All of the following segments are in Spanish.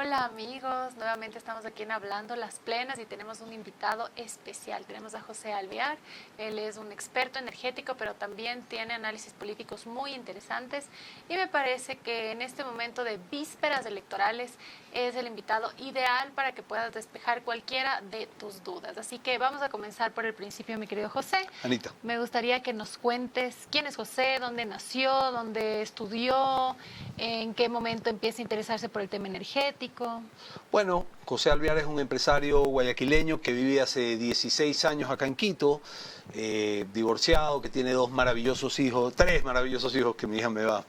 Hola amigos, nuevamente estamos aquí en Hablando las Plenas y tenemos un invitado especial. Tenemos a José Alvear, él es un experto energético, pero también tiene análisis políticos muy interesantes y me parece que en este momento de vísperas electorales es el invitado ideal para que puedas despejar cualquiera de tus dudas. Así que vamos a comenzar por el principio, mi querido José. Anita. Me gustaría que nos cuentes quién es José, dónde nació, dónde estudió, en qué momento empieza a interesarse por el tema energético. Bueno, José Alvear es un empresario guayaquileño que vive hace 16 años acá en Quito, divorciado, que tiene tres maravillosos hijos, que mi hija me va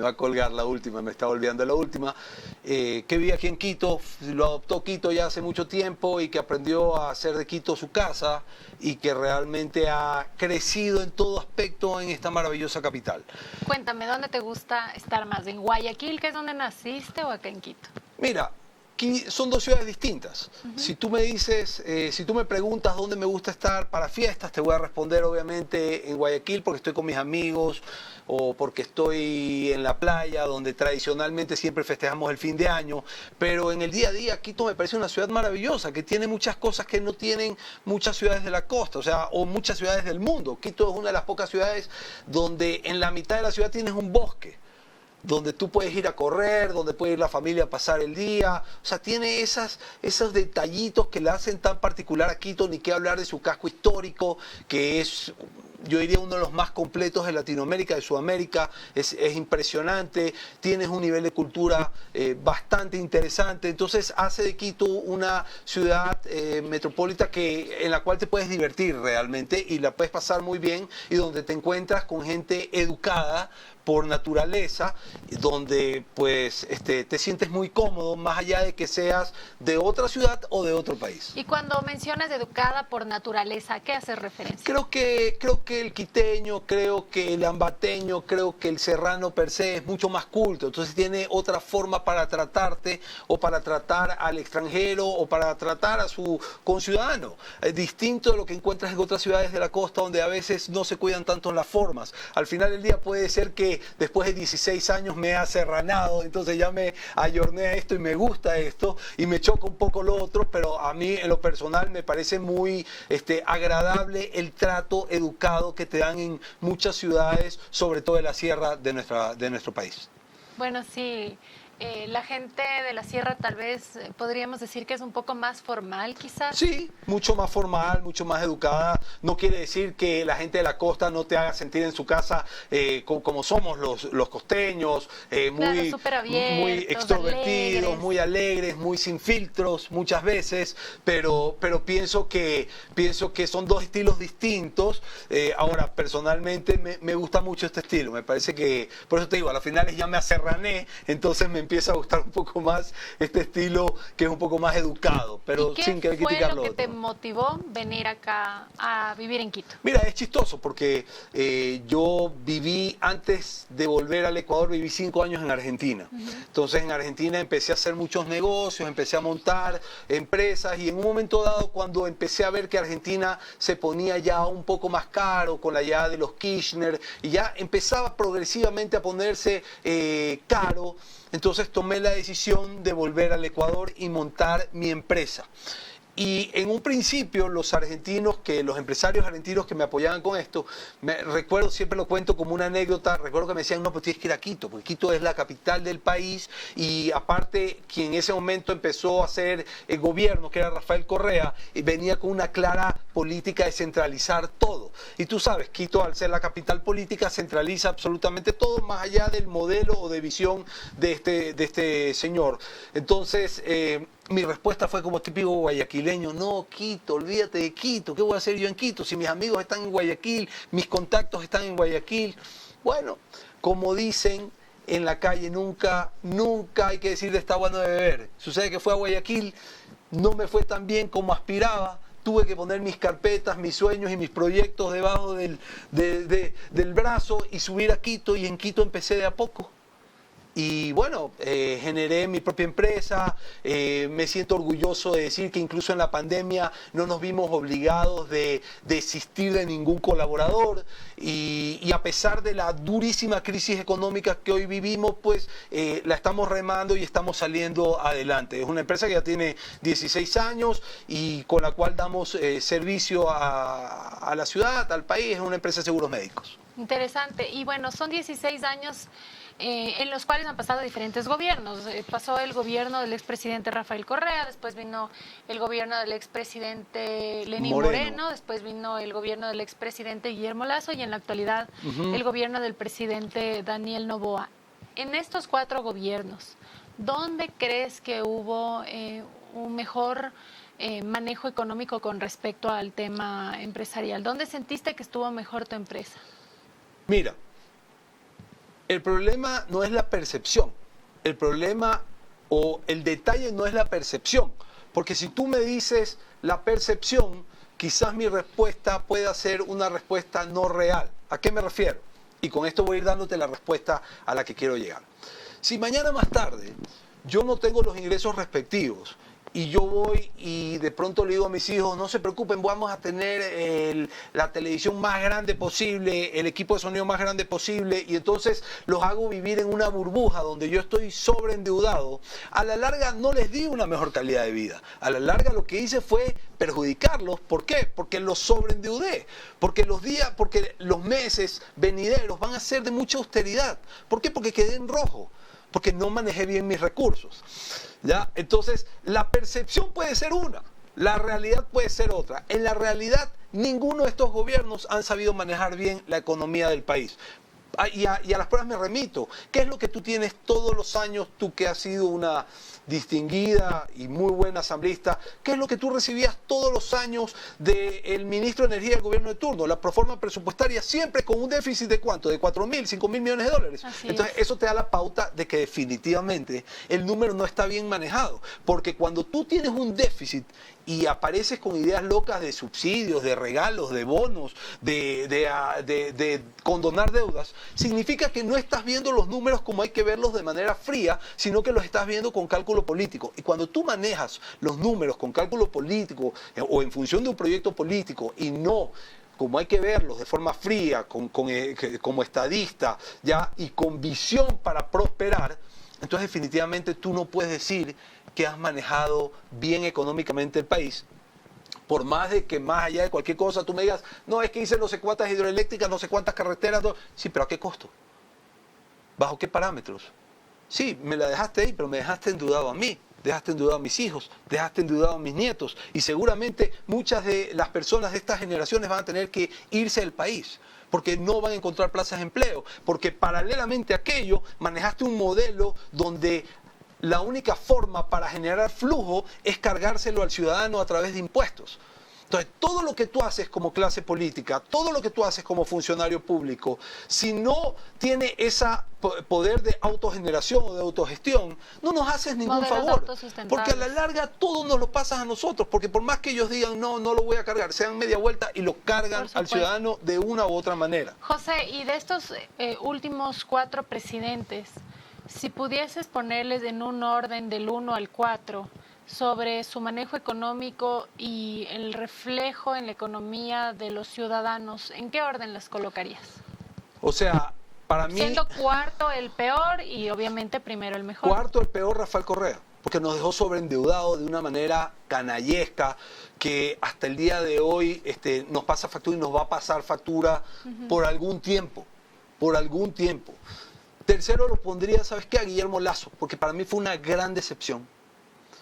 a colgar la última, me está olvidando la última, que vive aquí en Quito, lo adoptó Quito ya hace mucho tiempo y que aprendió a hacer de Quito su casa y que realmente ha crecido en todo aspecto en esta maravillosa capital. Cuéntame, ¿dónde te gusta estar más? ¿En Guayaquil, que es donde naciste, o acá en Quito? Mira, aquí son dos ciudades distintas. Si tú me dices, si tú me preguntas dónde me gusta estar para fiestas, te voy a responder obviamente en Guayaquil porque estoy con mis amigos o porque estoy en la playa donde tradicionalmente siempre festejamos el fin de año, pero en el día a día Quito me parece una ciudad maravillosa que tiene muchas cosas que no tienen muchas ciudades de la costa, o muchas ciudades del mundo. Quito es una de las pocas ciudades donde en la mitad de la ciudad tienes un bosque, donde tú puedes ir a correr, donde puede ir la familia a pasar el día. O sea, tiene esos detallitos que le hacen tan particular a Quito, ni qué hablar de su casco histórico, que es, yo diría, uno de los más completos de Latinoamérica, de Sudamérica. Es impresionante, tienes un nivel de cultura bastante interesante, entonces hace de Quito una ciudad metropolitana en la cual te puedes divertir realmente y la puedes pasar muy bien, y donde te encuentras con gente educada por naturaleza, donde pues te sientes muy cómodo, más allá de que seas de otra ciudad o de otro país. Y cuando mencionas educada por naturaleza, ¿a qué haces referencia? Creo que el quiteño, creo que el ambateño, creo que el serrano per se es mucho más culto, entonces tiene otra forma para tratarte, o para tratar al extranjero, o para tratar a su conciudadano. Es distinto de lo que encuentras en otras ciudades de la costa, donde a veces no se cuidan tanto las formas. Al final del día puede ser que después de 16 años me he aserranado, entonces ya me ayorné a esto y me gusta esto y me choca un poco lo otro, pero a mí en lo personal me parece muy agradable el trato educado que te dan en muchas ciudades, sobre todo en la sierra de nuestro país. Bueno, sí. La gente de la sierra tal vez podríamos decir que es un poco más formal, quizás. Sí, mucho más formal, mucho más educada. No quiere decir que la gente de la costa no te haga sentir en su casa como somos los costeños, Claro, súper abiertos, muy extrovertidos, alegres. muy alegres, muy sin filtros muchas veces, pero pienso que son dos estilos distintos. Ahora, personalmente me gusta mucho este estilo. Me parece que, por eso te digo, a las finales ya me aserrané, entonces me empieza a gustar un poco más este estilo que es un poco más educado, pero sin querer criticarlo. ¿Qué fue lo que te motivó venir acá a vivir en Quito? Mira, es chistoso porque yo viví, antes de volver al Ecuador, viví 5 años en Argentina. Entonces en Argentina empecé a hacer muchos negocios, empecé a montar empresas, y en un momento dado, cuando empecé a ver que Argentina se ponía ya un poco más caro con la llegada de los Kirchner y ya empezaba progresivamente a ponerse caro, entonces tomé la decisión de volver al Ecuador y montar mi empresa. Y en un principio los empresarios argentinos que me apoyaban con esto, recuerdo, siempre lo cuento como una anécdota, recuerdo que me decían: no, pues tienes que ir a Quito, porque Quito es la capital del país, y aparte quien en ese momento empezó a hacer el gobierno, que era Rafael Correa, venía con una clara política de centralizar todo. Y tú sabes, Quito, al ser la capital política, centraliza absolutamente todo, más allá del modelo o de visión de este señor. Entonces, mi respuesta fue como típico guayaquileño: no, Quito, olvídate de Quito, ¿qué voy a hacer yo en Quito? Si mis amigos están en Guayaquil, mis contactos están en Guayaquil. Bueno, como dicen en la calle, nunca hay que decir de está bueno de beber. Sucede que fue a Guayaquil, no me fue tan bien como aspiraba, tuve que poner mis carpetas, mis sueños y mis proyectos debajo del brazo y subir a Quito, y en Quito empecé de a poco. y bueno, generé mi propia empresa. Me siento orgulloso de decir que incluso en la pandemia no nos vimos obligados de desistir de ningún colaborador, y a pesar de la durísima crisis económica que hoy vivimos, pues la estamos remando y estamos saliendo adelante. Es una empresa que ya tiene 16 años y con la cual damos servicio a la ciudad, al país. Es una empresa de seguros médicos. Interesante. Y bueno, son 16 años en los cuales han pasado diferentes gobiernos. Pasó el gobierno del expresidente Rafael Correa, después vino el gobierno del expresidente Lenín Moreno, después vino el gobierno del expresidente Guillermo Lasso y en la actualidad el gobierno del presidente Daniel Noboa. En estos 4 gobiernos, ¿dónde crees que hubo un mejor manejo económico con respecto al tema empresarial? ¿Dónde sentiste que estuvo mejor tu empresa? Mira, el problema no es la percepción, el problema o el detalle no es la percepción, porque si tú me dices la percepción, quizás mi respuesta pueda ser una respuesta no real. ¿A qué me refiero? Y con esto voy a ir dándote la respuesta a la que quiero llegar. Si mañana más tarde yo no tengo los ingresos respectivos y yo voy y de pronto le digo a mis hijos, no se preocupen, vamos a tener la televisión más grande posible, el equipo de sonido más grande posible, y entonces los hago vivir en una burbuja donde yo estoy sobreendeudado, a la larga no les di una mejor calidad de vida. A la larga lo que hice fue perjudicarlos. ¿Por qué? Porque los sobreendeudé, porque los meses venideros van a ser de mucha austeridad. ¿Por qué? Porque quedé en rojo, porque no manejé bien mis recursos. ¿Ya? Entonces, la percepción puede ser una, la realidad puede ser otra. En la realidad, ninguno de estos gobiernos han sabido manejar bien la economía del país. Y a las pruebas me remito. ¿Qué es lo que tú tienes todos los años, tú que has sido una distinguida y muy buena asambleísta? ¿Qué es lo que tú recibías todos los años del ministro de Energía del gobierno de turno? La proforma presupuestaria, siempre con un déficit de ¿cuánto? De 4.000, 5.000 millones de dólares. Entonces, eso te da la pauta de que definitivamente el número no está bien manejado. Porque cuando tú tienes un déficit y apareces con ideas locas de subsidios, de regalos, de bonos, de condonar deudas, significa que no estás viendo los números como hay que verlos de manera fría, sino que los estás viendo con cálculo político. Y cuando tú manejas los números con cálculo político o en función de un proyecto político y no como hay que verlos de forma fría, como estadista, ¿ya? Y con visión para prosperar, entonces definitivamente tú no puedes decir que has manejado bien económicamente el país, por más de que más allá de cualquier cosa tú me digas, no, es que hice no sé cuántas hidroeléctricas, no sé cuántas carreteras, no. Sí, pero ¿a qué costo? ¿Bajo qué parámetros? Sí, me la dejaste ahí, pero me dejaste endeudado a mí, dejaste endeudado a mis hijos, dejaste endeudado a mis nietos, y seguramente muchas de las personas de estas generaciones van a tener que irse del país, porque no van a encontrar plazas de empleo, porque paralelamente a aquello manejaste un modelo donde la única forma para generar flujo es cargárselo al ciudadano a través de impuestos. Entonces, todo lo que tú haces como clase política, todo lo que tú haces como funcionario público, si no tiene ese poder de autogeneración o de autogestión, no nos haces ningún favor. Porque a la larga todo nos lo pasas a nosotros, porque por más que ellos digan, no, no lo voy a cargar, se dan media vuelta y lo cargan al ciudadano de una u otra manera. José, y de estos últimos 4 presidentes, si pudieses ponerles en un orden del 1 al 4 sobre su manejo económico y el reflejo en la economía de los ciudadanos, ¿en qué orden las colocarías? O sea, para mí... Siendo cuarto el peor y obviamente primero el mejor. Cuarto el peor, Rafael Correa, porque nos dejó sobreendeudados de una manera canallesca que hasta el día de hoy nos pasa factura y nos va a pasar factura por algún tiempo, Tercero lo pondría, ¿sabes qué? A Guillermo Lasso, porque para mí fue una gran decepción.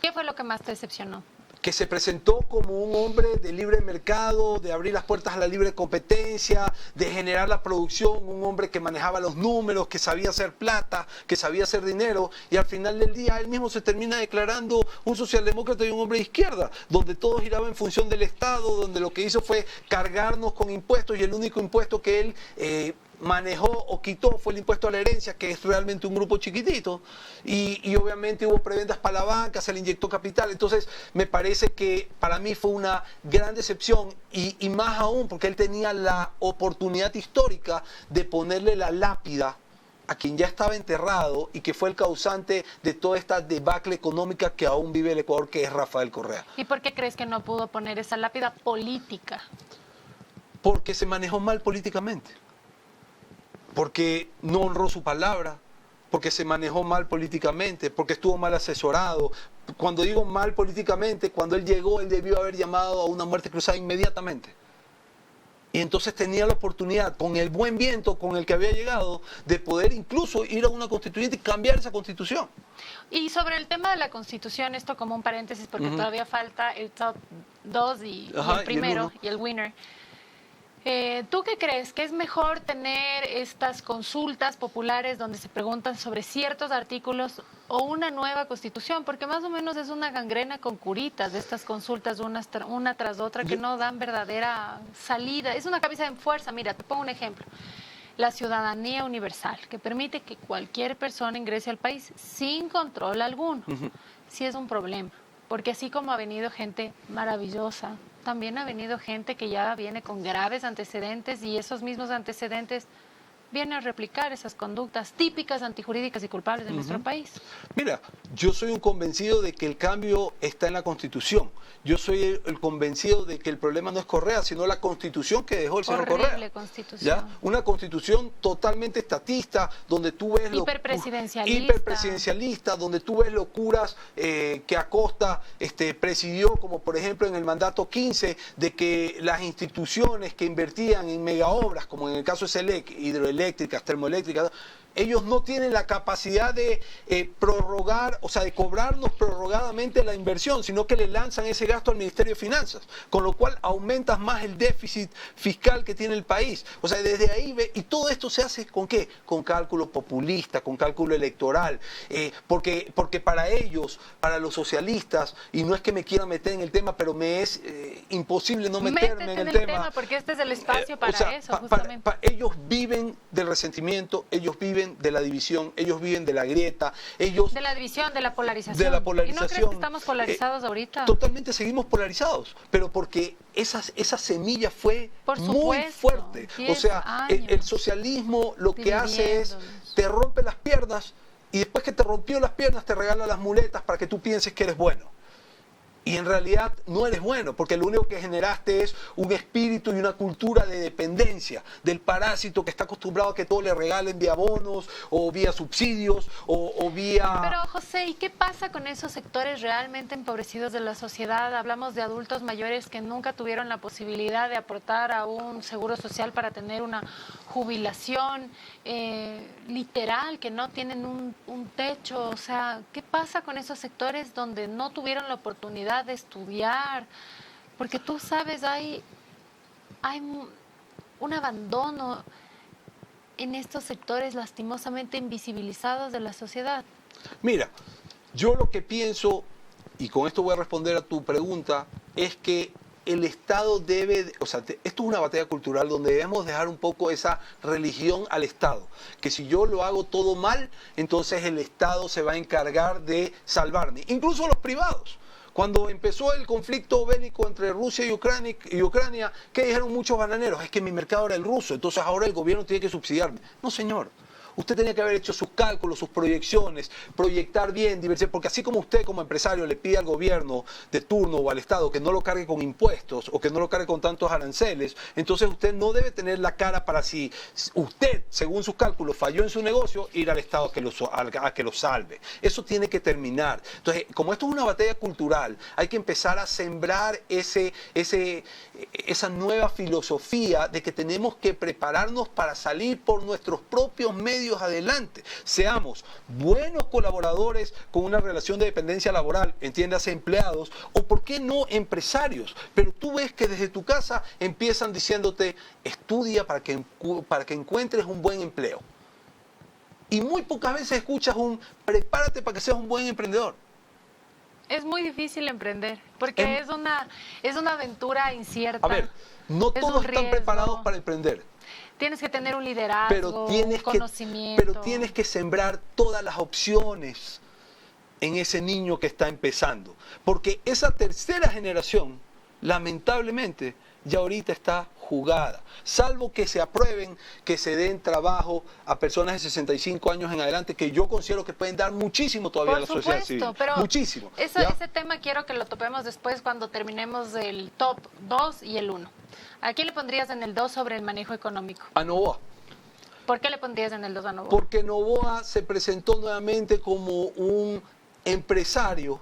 ¿Qué fue lo que más te decepcionó? Que se presentó como un hombre de libre mercado, de abrir las puertas a la libre competencia, de generar la producción, un hombre que manejaba los números, que sabía hacer plata, que sabía hacer dinero, y al final del día él mismo se termina declarando un socialdemócrata y un hombre de izquierda, donde todo giraba en función del Estado, donde lo que hizo fue cargarnos con impuestos, y el único impuesto que él manejó o quitó fue el impuesto a la herencia, que es realmente un grupo chiquitito, y obviamente hubo prebendas para la banca, se le inyectó capital. Entonces me parece que para mí fue una gran decepción, y más aún porque él tenía la oportunidad histórica de ponerle la lápida a quien ya estaba enterrado y que fue el causante de toda esta debacle económica que aún vive el Ecuador, que es Rafael Correa. ¿Y por qué crees que no pudo poner esa lápida política? Porque se manejó mal políticamente, porque no honró su palabra, porque se manejó mal políticamente, porque estuvo mal asesorado. Cuando digo mal políticamente, cuando él llegó, él debió haber llamado a una muerte cruzada inmediatamente. Y entonces tenía la oportunidad, con el buen viento con el que había llegado, de poder incluso ir a una constituyente y cambiar esa constitución. Y sobre el tema de la Constitución, esto como un paréntesis, porque todavía falta el top 2 y el primero y el winner. ¿Tú qué crees? ¿Que es mejor tener estas consultas populares donde se preguntan sobre ciertos artículos o una nueva constitución? Porque más o menos es una gangrena con curitas de estas consultas una tras otra que no dan verdadera salida. Es una camisa de fuerza. Mira, te pongo un ejemplo. La ciudadanía universal, que permite que cualquier persona ingrese al país sin control alguno. Sí es un problema, porque así como ha venido gente maravillosa, también ha venido gente que ya viene con graves antecedentes y esos mismos antecedentes vienen a replicar esas conductas típicas, antijurídicas y culpables de nuestro país. Mira, yo soy un convencido de que el cambio está en la Constitución. Yo soy el convencido de que el problema no es Correa, sino la Constitución que dejó el señor Correa. Horrible Constitución. ¿Ya? Una Constitución totalmente estatista, donde tú ves... Hiperpresidencialista, donde tú ves locuras que Acosta presidió, como por ejemplo en el mandato 15, de que las instituciones que invertían en megaobras, como en el caso de SELEC, hidroeléctricas, termoeléctricas, ellos no tienen la capacidad de prorrogar, o sea, de cobrarnos prorrogadamente la inversión, sino que le lanzan ese gasto al Ministerio de Finanzas, con lo cual aumentas más el déficit fiscal que tiene el país. O sea, desde ahí y todo esto se hace ¿con qué? Con cálculo populista, con cálculo electoral, porque para ellos, para los socialistas, y no es que me quiera meter en el tema, pero me es imposible no meterme en el tema, porque este es el espacio para eso, justamente. Ellos viven del resentimiento, ellos viven de la división, ellos viven de la grieta, ellos... De la división, de la polarización. De la polarización. ¿Y no crees que estamos polarizados ahorita? Totalmente seguimos polarizados, pero porque esa semilla fue muy fuerte. O sea, el socialismo lo que hace es, te rompe las piernas y después que te rompió las piernas te regala las muletas para que tú pienses que eres bueno. Y en realidad no eres bueno, porque lo único que generaste es un espíritu y una cultura de dependencia del parásito que está acostumbrado a que todo le regalen vía bonos o vía subsidios o vía... Pero José, ¿y qué pasa con esos sectores realmente empobrecidos de la sociedad? Hablamos de adultos mayores que nunca tuvieron la posibilidad de aportar a un seguro social para tener una jubilación literal, que no tienen un techo. O sea, ¿qué pasa con esos sectores donde no tuvieron la oportunidad de estudiar? Porque tú sabes, hay un abandono en estos sectores lastimosamente invisibilizados de la sociedad. Mira, yo lo que pienso, y con esto voy a responder a tu pregunta, es que el Estado debe, o sea, esto es una batalla cultural donde debemos dejar un poco esa religión al Estado, que si yo lo hago todo mal, entonces el Estado se va a encargar de salvarme, incluso los privados. Cuando empezó el conflicto bélico entre Rusia y Ucrania, ¿qué dijeron muchos bananeros? Es que mi mercado era el ruso, entonces ahora el gobierno tiene que subsidiarme. No, señor. Usted tenía que haber hecho sus cálculos, sus proyecciones, proyectar bien, diversificar, porque así como usted como empresario le pide al gobierno de turno o al Estado que no lo cargue con impuestos o que no lo cargue con tantos aranceles, entonces usted no debe tener la cara para, si usted, según sus cálculos, falló en su negocio, ir al Estado a que lo salve. Eso tiene que terminar. Entonces, como esto es una batalla cultural, hay que empezar a sembrar esa nueva filosofía de que tenemos que prepararnos para salir por nuestros propios medios adelante. Seamos buenos colaboradores con una relación de dependencia laboral, entiéndase empleados, o por qué no empresarios. Pero tú ves que desde tu casa empiezan diciéndote, estudia para que encuentres un buen empleo. Y muy pocas veces escuchas prepárate para que seas un buen emprendedor. Es muy difícil emprender, porque es una aventura incierta. A ver, no todos están preparados para emprender. Tienes que tener un liderazgo, un conocimiento. Pero tienes que sembrar todas las opciones en ese niño que está empezando. Porque esa tercera generación, lamentablemente, ya ahorita está jugada. Salvo que se aprueben, que se den trabajo a personas de 65 años en adelante, que yo considero que pueden dar muchísimo todavía a la sociedad civil. Pero muchísimo. Ese tema quiero que lo topemos después cuando terminemos el top 2 y el 1. ¿A quién le pondrías en el 2 sobre el manejo económico? A Novoa. ¿Por qué le pondrías en el 2 a Novoa? Porque Novoa se presentó nuevamente como un empresario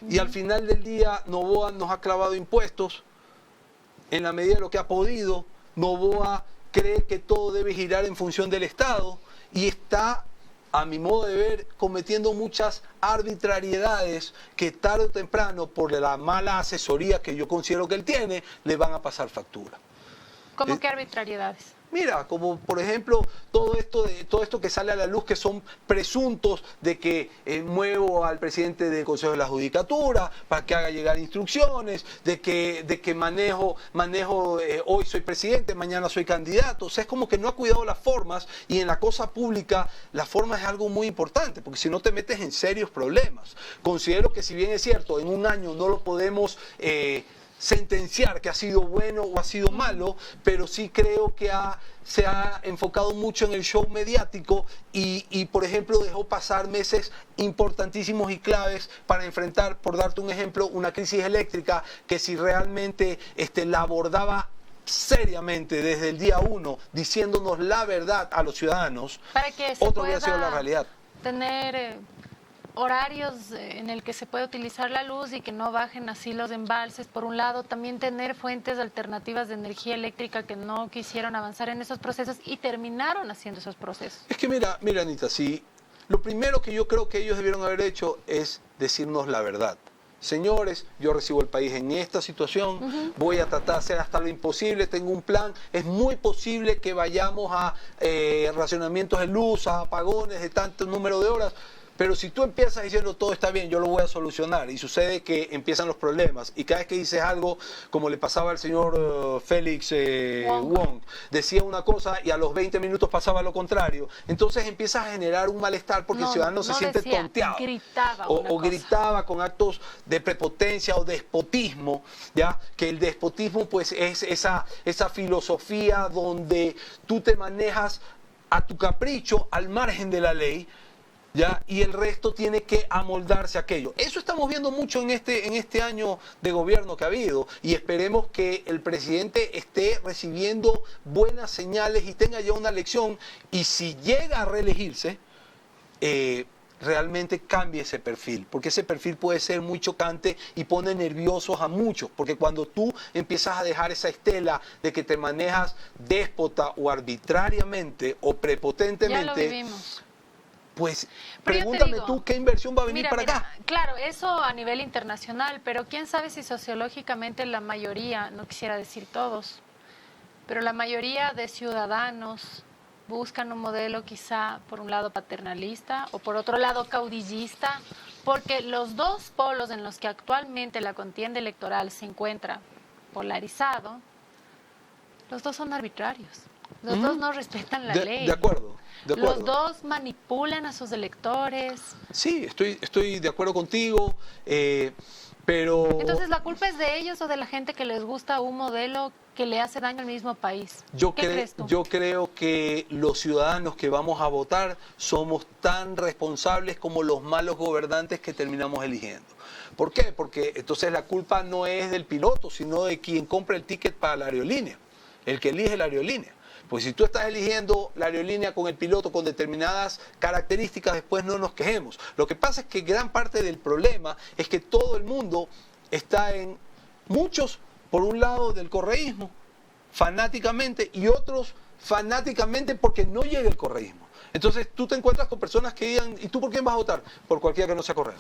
y al final del día Novoa nos ha clavado impuestos en la medida de lo que ha podido. Novoa cree que todo debe girar en función del Estado y está, a mi modo de ver, cometiendo muchas arbitrariedades que tarde o temprano, por la mala asesoría que yo considero que él tiene, le van a pasar factura. ¿Cómo qué arbitrariedades? Mira, como por ejemplo todo esto que sale a la luz, que son presuntos de que muevo al presidente del Consejo de la Judicatura para que haga llegar instrucciones, de que manejo hoy soy presidente, mañana soy candidato. O sea, es como que no ha cuidado las formas, y en la cosa pública la forma es algo muy importante, porque si no te metes en serios problemas. Considero que, si bien es cierto, en un año no lo podemos sentenciar que ha sido bueno o ha sido malo, pero sí creo que se ha enfocado mucho en el show mediático y, por ejemplo, dejó pasar meses importantísimos y claves para enfrentar, por darte un ejemplo, una crisis eléctrica que, si realmente la abordaba seriamente desde el día 1, diciéndonos la verdad a los ciudadanos, para que se otra hubiera sido la realidad. Tener horarios en el que se puede utilizar la luz y que no bajen así los embalses, por un lado. También tener fuentes alternativas de energía eléctrica que no quisieron avanzar en esos procesos y terminaron haciendo esos procesos. Es que mira Anita, si lo primero que yo creo que ellos debieron haber hecho es decirnos la verdad. Señores, yo recibo el país en esta situación, voy a tratar de hacer hasta lo imposible, tengo un plan, es muy posible que vayamos a racionamientos de luz, a apagones de tanto número de horas. Pero si tú empiezas diciendo todo está bien, yo lo voy a solucionar, y sucede que empiezan los problemas, y cada vez que dices algo, como le pasaba al señor Félix Wong, decía una cosa y a los 20 minutos pasaba lo contrario, entonces empiezas a generar un malestar porque el ciudadano se siente tonteado. Gritaba con actos de prepotencia o despotismo, ¿ya? Que el despotismo pues es esa filosofía donde tú te manejas a tu capricho, al margen de la ley, ¿ya? Y el resto tiene que amoldarse a aquello. Eso estamos viendo mucho en este año de gobierno que ha habido, y esperemos que el presidente esté recibiendo buenas señales y tenga ya una lección, y si llega a reelegirse, realmente cambie ese perfil, porque ese perfil puede ser muy chocante y pone nerviosos a muchos, porque cuando tú empiezas a dejar esa estela de que te manejas déspota o arbitrariamente o prepotentemente, ya lo vivimos. Pues pregúntame tú qué inversión va a venir para acá. Claro, eso a nivel internacional, pero quién sabe si sociológicamente la mayoría, no quisiera decir todos, pero la mayoría de ciudadanos buscan un modelo quizá por un lado paternalista o por otro lado caudillista, porque los dos polos en los que actualmente la contienda electoral se encuentra polarizado, los dos son arbitrarios, los dos no respetan la ley. De acuerdo. Los dos manipulan a sus electores. Sí, estoy de acuerdo contigo, pero... Entonces, ¿la culpa es de ellos o de la gente que les gusta un modelo que le hace daño al mismo país? ¿Qué crees tú? Yo creo que los ciudadanos que vamos a votar somos tan responsables como los malos gobernantes que terminamos eligiendo. ¿Por qué? Porque entonces la culpa no es del piloto, sino de quien compra el ticket para la aerolínea, el que elige la aerolínea. Pues si tú estás eligiendo la aerolínea con el piloto con determinadas características, después no nos quejemos. Lo que pasa es que gran parte del problema es que todo el mundo está muchos, por un lado, del correísmo, fanáticamente, y otros fanáticamente porque no llega el correísmo. Entonces tú te encuentras con personas que digan, ¿y tú por quién vas a votar? Por cualquiera que no sea Correa.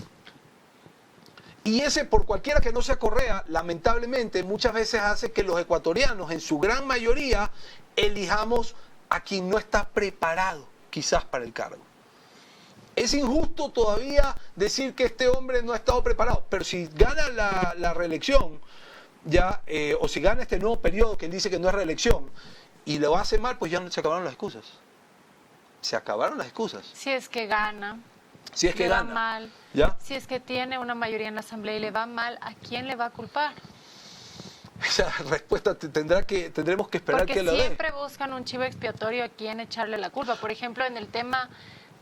Y ese por cualquiera que no sea Correa, lamentablemente, muchas veces hace que los ecuatorianos, en su gran mayoría, elijamos a quien no está preparado, quizás, para el cargo. Es injusto todavía decir que este hombre no ha estado preparado, pero si gana la reelección, ya, o si gana este nuevo periodo que él dice que no es reelección, y lo hace mal, pues ya se acabaron las excusas. Se acabaron las excusas. Si es que gana. Si es que le va gana. mal, ¿ya? Si es que tiene una mayoría en la Asamblea y le va mal, ¿a quién le va a culpar? esa respuesta tendremos que esperar Porque que la dé. siempre buscan un chivo expiatorio a quien echarle la culpa. Por ejemplo, en el tema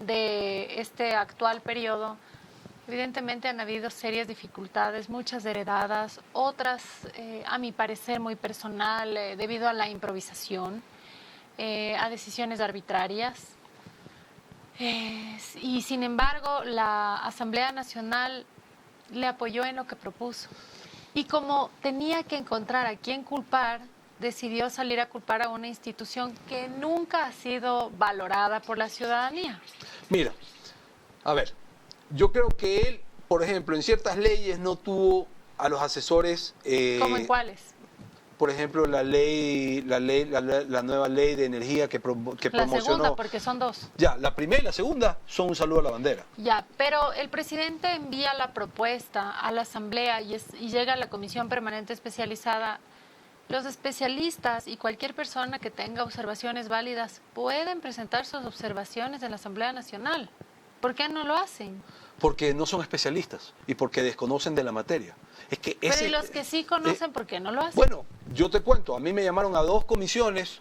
de este actual periodo, evidentemente han habido serias dificultades, muchas heredadas, otras, a mi parecer, muy personal, debido a la improvisación, a decisiones arbitrarias. Y sin embargo, la Asamblea Nacional le apoyó en lo que propuso. Y como tenía que encontrar a quién culpar, decidió salir a culpar a una institución que nunca ha sido valorada por la ciudadanía. Mira, a ver, yo creo que él, por ejemplo, en ciertas leyes no tuvo a los asesores. ¿Cómo en cuáles? Por ejemplo, la nueva ley de energía que La promocionó. segunda, porque son dos. Ya, la primera y la segunda son un saludo a la bandera. Ya, pero el presidente envía la propuesta a la Asamblea y llega a la Comisión Permanente Especializada. Los especialistas y cualquier persona que tenga observaciones válidas pueden presentar sus observaciones en la Asamblea Nacional. ¿Por qué no lo hacen? Porque no son especialistas y porque desconocen de la materia. Es que Pero y los que sí conocen, ¿por qué no lo hacen? Bueno, yo te cuento, a mí me llamaron a 2 comisiones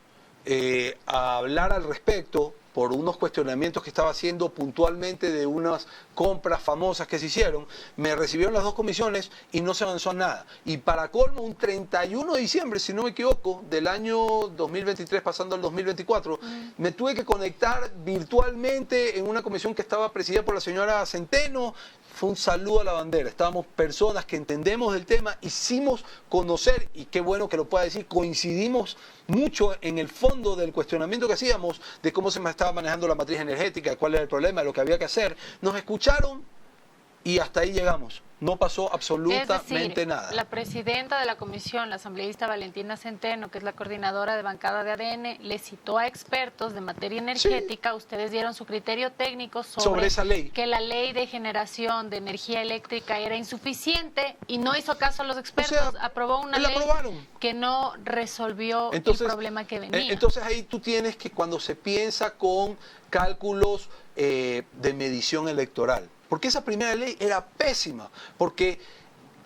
a hablar al respecto por unos cuestionamientos que estaba haciendo puntualmente de unas compras famosas que se hicieron. Me recibieron las 2 comisiones y no se avanzó nada. Y para colmo, un 31 de diciembre, si no me equivoco, del año 2023 pasando al 2024, me tuve que conectar virtualmente en una comisión que estaba presidida por la señora Centeno. Fue un saludo a la bandera. Estábamos personas que entendemos del tema, hicimos conocer, y qué bueno que lo pueda decir, coincidimos mucho en el fondo del cuestionamiento que hacíamos de cómo se estaba manejando la matriz energética, cuál era el problema, lo que había que hacer. Nos escucharon y hasta ahí llegamos. No pasó absolutamente nada. La presidenta de la comisión, la asambleísta Valentina Centeno, que es la coordinadora de bancada de ADN, le citó a expertos de materia energética. Sí. Ustedes dieron su criterio técnico sobre esa ley. Que la ley de generación de energía eléctrica era insuficiente y no hizo caso a los expertos. O sea, aprobó una ley que no resolvió el problema que venía. Entonces ahí tú tienes que, cuando se piensa con cálculos de medición electoral, porque esa primera ley era pésima, porque,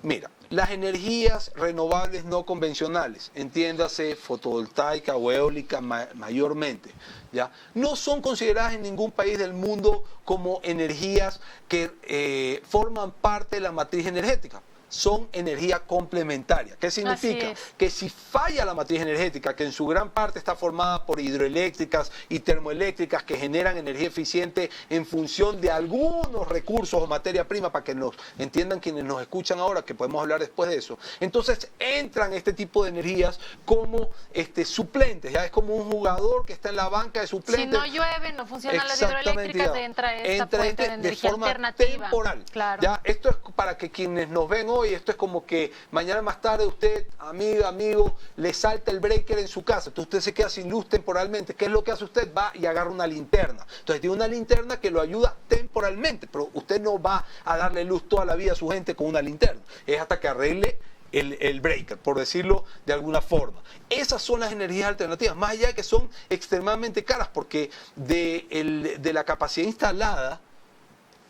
mira, las energías renovables no convencionales, entiéndase fotovoltaica o eólica mayormente, ¿ya? No son consideradas en ningún país del mundo como energías que forman parte de la matriz energética. Son energía complementaria. ¿Qué significa? Que si falla la matriz energética, que en su gran parte está formada por hidroeléctricas y termoeléctricas que generan energía eficiente en función de algunos recursos o materia prima, para que nos entiendan quienes nos escuchan ahora, que podemos hablar después de eso, entonces entran este tipo de energías como suplentes. Ya es como un jugador que está en la banca de suplentes. Si no llueve, no funcionan las hidroeléctricas, entra esta fuente de energía forma alternativa. Temporal. Claro. Ya, esto es para que quienes nos ven hoy, esto es como que mañana más tarde usted, amiga, amigo, le salta el breaker en su casa, entonces usted se queda sin luz temporalmente. ¿Qué es lo que hace usted? Va y agarra una linterna. Entonces tiene una linterna que lo ayuda temporalmente, pero usted no va a darle luz toda la vida a su gente con una linterna. Es hasta que arregle el breaker, por decirlo de alguna forma. Esas son las energías alternativas, más allá de que son extremadamente caras, porque de la capacidad instalada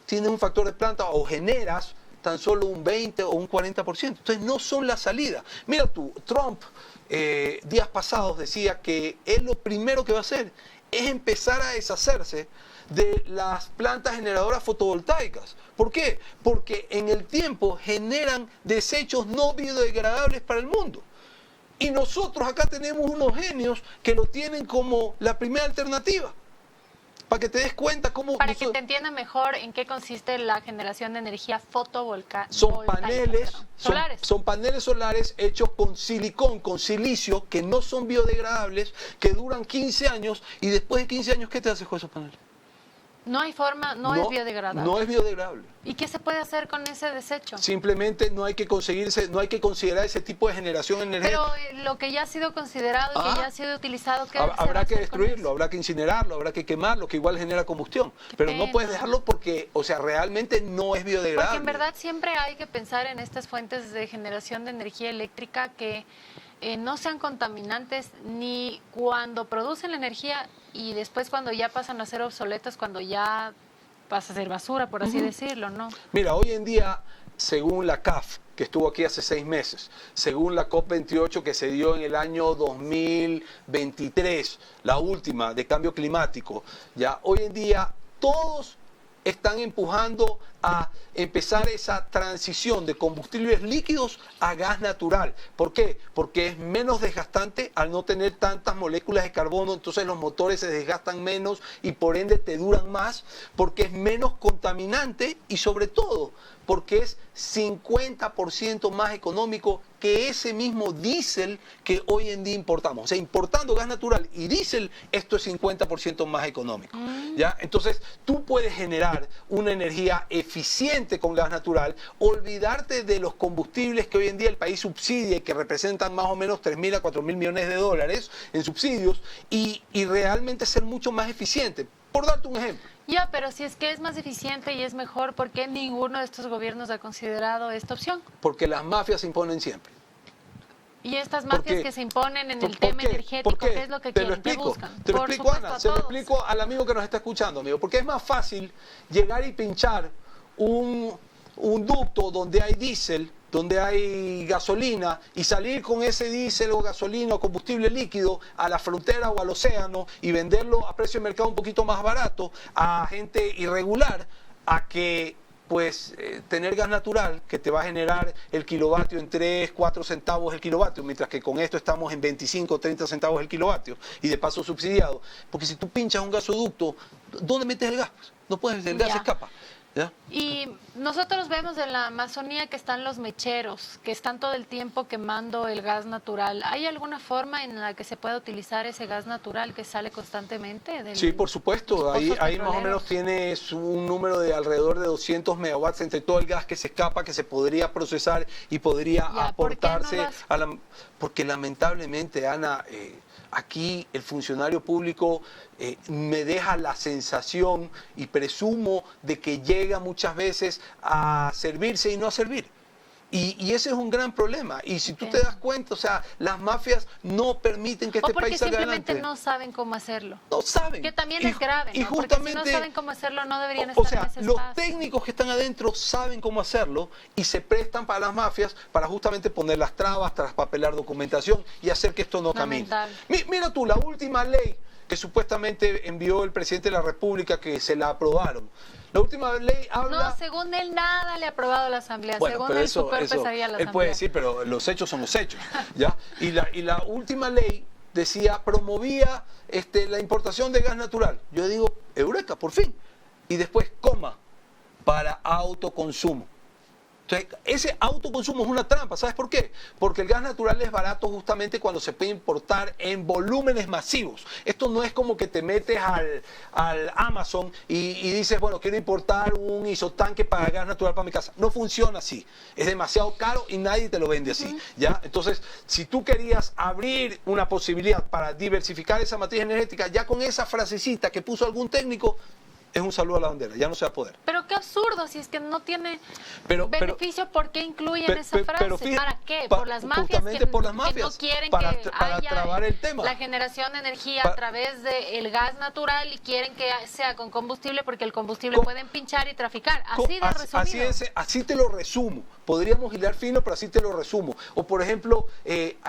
tienes un factor de planta o generas tan solo un 20 o un 40%. Entonces no son la salida. Mira tú, Trump días pasados decía que él lo primero que va a hacer es empezar a deshacerse de las plantas generadoras fotovoltaicas. ¿Por qué? Porque en el tiempo generan desechos no biodegradables para el mundo. Y nosotros acá tenemos unos genios que lo tienen como la primera alternativa. Para que te des cuenta cómo... Para que te entienda mejor en qué consiste la generación de energía fotovoltaica. Son paneles solares hechos con silicón, con silicio, que no son biodegradables, que duran 15 años, y después de 15 años, ¿qué te haces con esos paneles? No hay forma, no es biodegradable. No es biodegradable. ¿Y qué se puede hacer con ese desecho? Simplemente no hay que considerar ese tipo de generación energética. Pero lo que ya ha sido considerado, que ya ha sido utilizado, ¿qué habrá que destruirlo, habrá que incinerarlo, habrá que quemarlo, que igual genera combustión. Pero no puedes dejarlo porque, o sea, realmente no es biodegradable. Porque en verdad siempre hay que pensar en estas fuentes de generación de energía eléctrica que no sean contaminantes ni cuando producen la energía y después cuando ya pasan a ser obsoletas, cuando ya pasa a ser basura, por así decirlo, ¿no? Mira, hoy en día, según la CAF, que estuvo aquí hace 6 meses, según la COP28 que se dio en el año 2023, la última de cambio climático, ya hoy en día todos están empujando a empezar esa transición de combustibles líquidos a gas natural. ¿Por qué? Porque es menos desgastante al no tener tantas moléculas de carbono, entonces los motores se desgastan menos y por ende te duran más, porque es menos contaminante y sobre todo porque es 50% más económico que ese mismo diésel que hoy en día importamos. O sea, importando gas natural y diésel, esto es 50% más económico. ¿Ya? Entonces, tú puedes generar una energía eficiente con gas natural, olvidarte de los combustibles que hoy en día el país subsidia y que representan más o menos 3.000 a 4.000 millones de dólares en subsidios y realmente ser mucho más eficiente. Por darte un ejemplo. Ya, pero si es que es más eficiente y es mejor, ¿por qué ninguno de estos gobiernos ha considerado esta opción? Porque las mafias se imponen siempre. Y estas mafias que se imponen en el ¿Por tema qué? energético, ¿Por qué? ¿qué es lo que Te lo quieren? ¿Qué explico, buscan? te lo Por explico, supuesto, Ana, a se lo todos. explico al amigo que nos está escuchando, amigo, porque es más fácil llegar y pinchar un ducto donde hay diésel, donde hay gasolina, y salir con ese diésel o gasolina o combustible líquido a la frontera o al océano y venderlo a precio de mercado un poquito más barato a gente irregular, a que pues tener gas natural que te va a generar el kilovatio en 3, 4 centavos el kilovatio, mientras que con esto estamos en 25, 30 centavos el kilovatio y de paso subsidiado. Porque si tú pinchas un gasoducto, ¿dónde metes el gas? No puedes, el gas se escapa. ¿Ya? Y nosotros vemos en la Amazonía que están los mecheros, que están todo el tiempo quemando el gas natural. ¿Hay alguna forma en la que se pueda utilizar ese gas natural que sale constantemente? Sí, por supuesto. Ahí más o menos tienes un número de alrededor de 200 megawatts entre todo el gas que se escapa, que se podría procesar y podría aportarse a la... Porque lamentablemente, Ana, aquí el funcionario público me deja la sensación y presumo de que llega muchas veces a servirse y no a servir. Y ese es un gran problema. Y si tú te das cuenta, o sea, las mafias no permiten que este país salga adelante. Porque simplemente no saben cómo hacerlo. No saben. Que también es grave, ¿no? Y justamente, porque si no saben cómo hacerlo, no deberían o estar sea, en ese los espacio. técnicos que están adentro saben cómo hacerlo y se prestan para las mafias para justamente poner las trabas, traspapelar documentación y hacer que esto no camine. Mira tú, la última ley que supuestamente envió el presidente de la República, que se la aprobaron. La última ley habla... No, según él nada le ha aprobado la Asamblea. Bueno, según él, su cuerpo estaría la Asamblea. Él puede decir, pero los hechos son los hechos, ¿ya? Y la última ley decía, promovía la importación de gas natural. Yo digo, eureka, por fin. Y después, coma, para autoconsumo. Entonces, ese autoconsumo es una trampa. ¿Sabes por qué? Porque el gas natural es barato justamente cuando se puede importar en volúmenes masivos. Esto no es como que te metes al Amazon y dices, bueno, quiero importar un isotanque para gas natural para mi casa. No funciona así. Es demasiado caro y nadie te lo vende así. ¿Ya? Entonces, si tú querías abrir una posibilidad para diversificar esa matriz energética, ya con esa frasecita que puso algún técnico, es un saludo a la bandera, ya no se va a poder. Pero qué absurdo, si es que no tiene beneficio, ¿por qué incluyen esa frase? Fíjate, ¿para qué? ¿Por las mafias? Por las mafias, que no quieren para que trabar el tema. La generación de energía a través del gas natural y quieren que sea con combustible porque el combustible pueden pinchar y traficar. Así de resumido. Así te lo resumo. Podríamos hilar fino, pero así te lo resumo. O por ejemplo,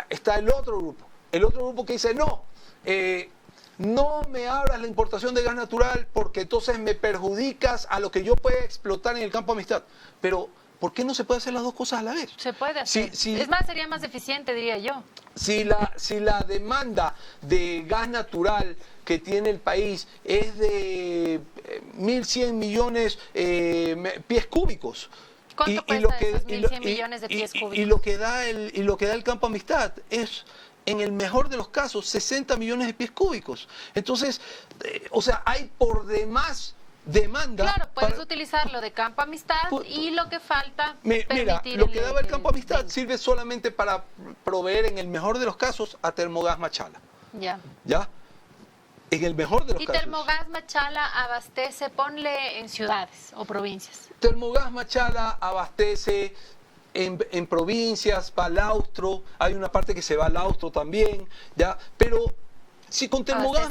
está el otro grupo que dice, no me abras la importación de gas natural porque entonces me perjudicas a lo que yo pueda explotar en el campo de amistad. Pero, ¿por qué no se puede hacer las dos cosas a la vez? Se puede hacer. Es más, sería más eficiente, diría yo. Si la demanda de gas natural que tiene el país es de 1.100 millones pies cúbicos. ¿Cuánto cuesta esos 1.100 millones de pies cúbicos? Y lo que da el campo amistad es, en el mejor de los casos, 60 millones de pies cúbicos. Entonces, o sea, hay por demás demanda. Claro, puedes utilizarlo de campo amistad y lo que falta mira, lo que daba el campo amistad sirve solamente para proveer, en el mejor de los casos, a Termogás Machala. ¿Ya? En el mejor de los casos. Y Termogás Machala abastece, ponle en ciudades o provincias. Termogás Machala abastece en provincias, va al Austro, hay una parte que se va al Austro también, ¿ya? Pero Si con Termogas,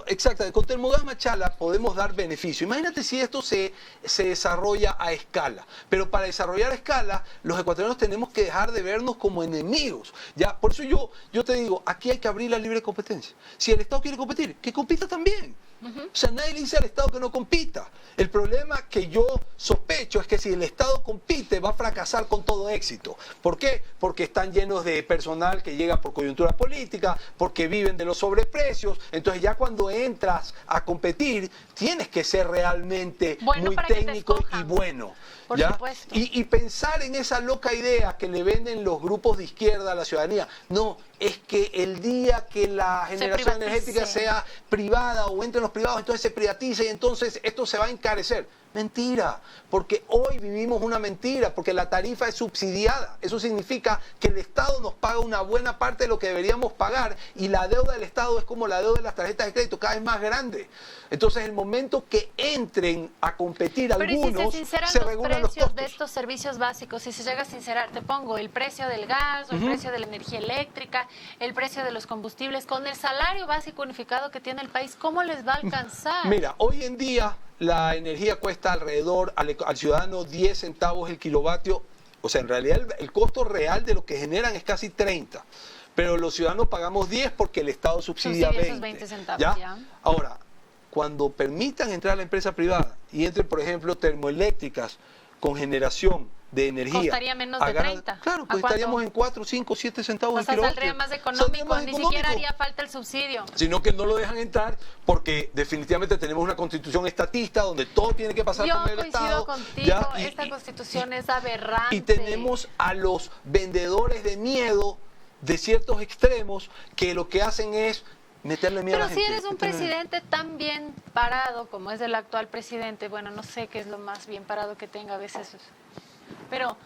exacto, con Termogas Machala podemos dar beneficio. Imagínate si esto se desarrolla a escala. Pero para desarrollar a escala, los ecuatorianos tenemos que dejar de vernos como enemigos. ¿Ya? Por eso yo te digo, aquí hay que abrir la libre competencia. Si el Estado quiere competir, que compita también. O sea, nadie le dice al Estado que no compita. El problema que yo sospecho es que si el Estado compite va a fracasar con todo éxito. ¿Por qué? Porque están llenos de personal que llega por coyuntura política, porque viven de los sobreprecios. Entonces ya cuando entras a competir tienes que ser realmente muy técnico y bueno. Por supuesto. Y pensar en esa loca idea que le venden los grupos de izquierda a la ciudadanía. No, es que el día que la generación energética sea privada o entre los privados, entonces se privatiza y entonces esto se va a encarecer. Mentira, porque hoy vivimos una mentira, porque la tarifa es subsidiada. Eso significa que el Estado nos paga una buena parte de lo que deberíamos pagar y la deuda del Estado es como la deuda de las tarjetas de crédito, cada vez más grande. Entonces, el momento que entren a competir algunos, se regulan los precios de estos servicios básicos. Si se llega a sincerar, te pongo el precio del gas, o el precio de la energía eléctrica, el precio de los combustibles, con el salario básico unificado que tiene el país, ¿cómo les va a alcanzar? Mira, hoy en día la energía cuesta alrededor al ciudadano 10 centavos el kilovatio. O sea, en realidad el costo real de lo que generan es casi 30. Pero los ciudadanos pagamos 10 porque el Estado subsidia 20. Esos 20 centavos, ¿Ya? Ahora, cuando permitan entrar a la empresa privada y entren, por ejemplo, termoeléctricas con generación de energía. Costaría menos de 30. Claro, pues estaríamos en 4, 5, 7 centavos el kilovatio. Saldría más económico, ni siquiera haría falta el subsidio. Sino que no lo dejan entrar porque definitivamente tenemos una constitución estatista donde todo tiene que pasar por el Estado. Yo coincido contigo, esta constitución es aberrante. Y tenemos a los vendedores de miedo de ciertos extremos que lo que hacen es meterle miedo a la gente. Pero si eres un presidente tan bien parado como es el actual presidente, bueno, no sé qué es lo más bien parado que tenga a veces, pero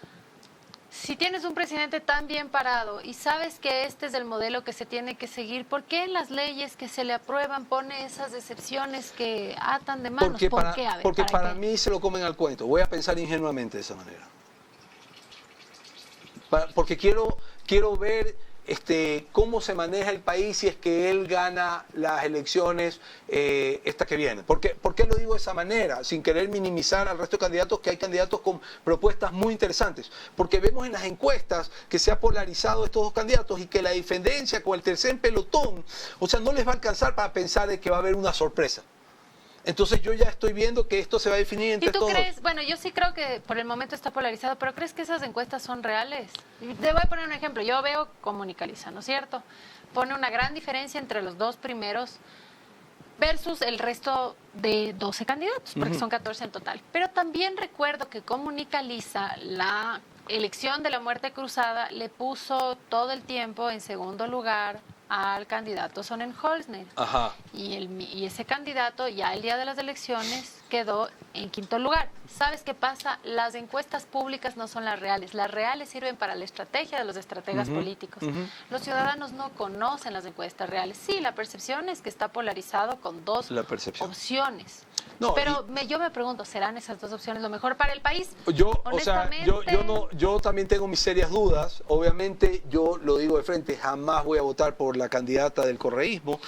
si tienes un presidente tan bien parado y sabes que este es el modelo que se tiene que seguir, ¿por qué en las leyes que se le aprueban pone esas excepciones que atan de manos? Porque para mí se lo comen al cuento. Voy a pensar ingenuamente de esa manera. Porque quiero ver cómo se maneja el país si es que él gana las elecciones esta que viene. ¿Por qué lo digo de esa manera? Sin querer minimizar al resto de candidatos, que hay candidatos con propuestas muy interesantes. Porque vemos en las encuestas que se ha polarizado estos dos candidatos y que la diferencia con el tercer pelotón, o sea, no les va a alcanzar para pensar de que va a haber una sorpresa. Entonces yo ya estoy viendo que esto se va a definir entre todos. ¿Y tú crees? Bueno, yo sí creo que por el momento está polarizado, pero ¿crees que esas encuestas son reales? Te voy a poner un ejemplo. Yo veo Comunicaliza, ¿no es cierto? Pone una gran diferencia entre los dos primeros versus el resto de 12 candidatos, porque son 14 en total. Pero también recuerdo que Comunicaliza, la elección de la muerte cruzada, le puso todo el tiempo en segundo lugar al candidato Sonnenholzner. Ajá. Y ese candidato ya el día de las elecciones quedó en quinto lugar. ¿Sabes qué pasa? Las encuestas públicas no son las reales. Las reales sirven para la estrategia de los estrategas políticos. Los ciudadanos no conocen las encuestas reales. Sí, la percepción es que está polarizado con dos opciones. No, pero yo me pregunto, ¿serán esas dos opciones lo mejor para el país? Yo también tengo mis serias dudas. Obviamente, yo lo digo de frente, jamás voy a votar por la candidata del correísmo,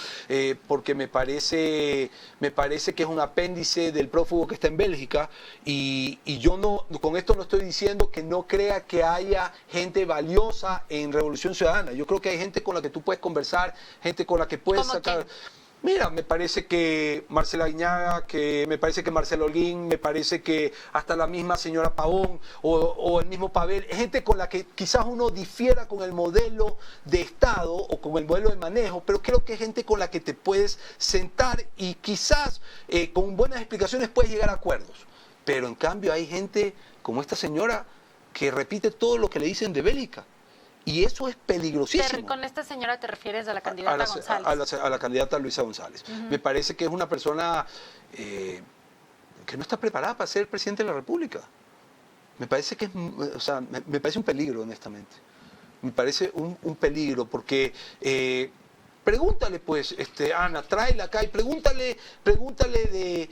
porque me parece que es un apéndice del prófugo que está en Bélgica, y yo con esto no estoy diciendo que no crea que haya gente valiosa en Revolución Ciudadana. Yo creo que hay gente con la que tú puedes conversar, gente con la que puedes sacar... ¿Quién? Mira, me parece que Marcela Aguinaga, que me parece que Marcelo Holguín, me parece que hasta la misma señora Pavón o el mismo Pavel, es gente con la que quizás uno difiera con el modelo de Estado o con el modelo de manejo, pero creo que es gente con la que te puedes sentar y quizás con buenas explicaciones puedes llegar a acuerdos. Pero en cambio hay gente como esta señora que repite todo lo que le dicen de Bélgica. Y eso es peligrosísimo. ¿Con esta señora te refieres a la candidata González? A la candidata Luisa González. Me parece que es una persona que no está preparada para ser presidente de la República. Me parece que me parece un peligro, honestamente. Me parece un peligro porque... pregúntale, pues, Ana, tráela acá y pregúntale de...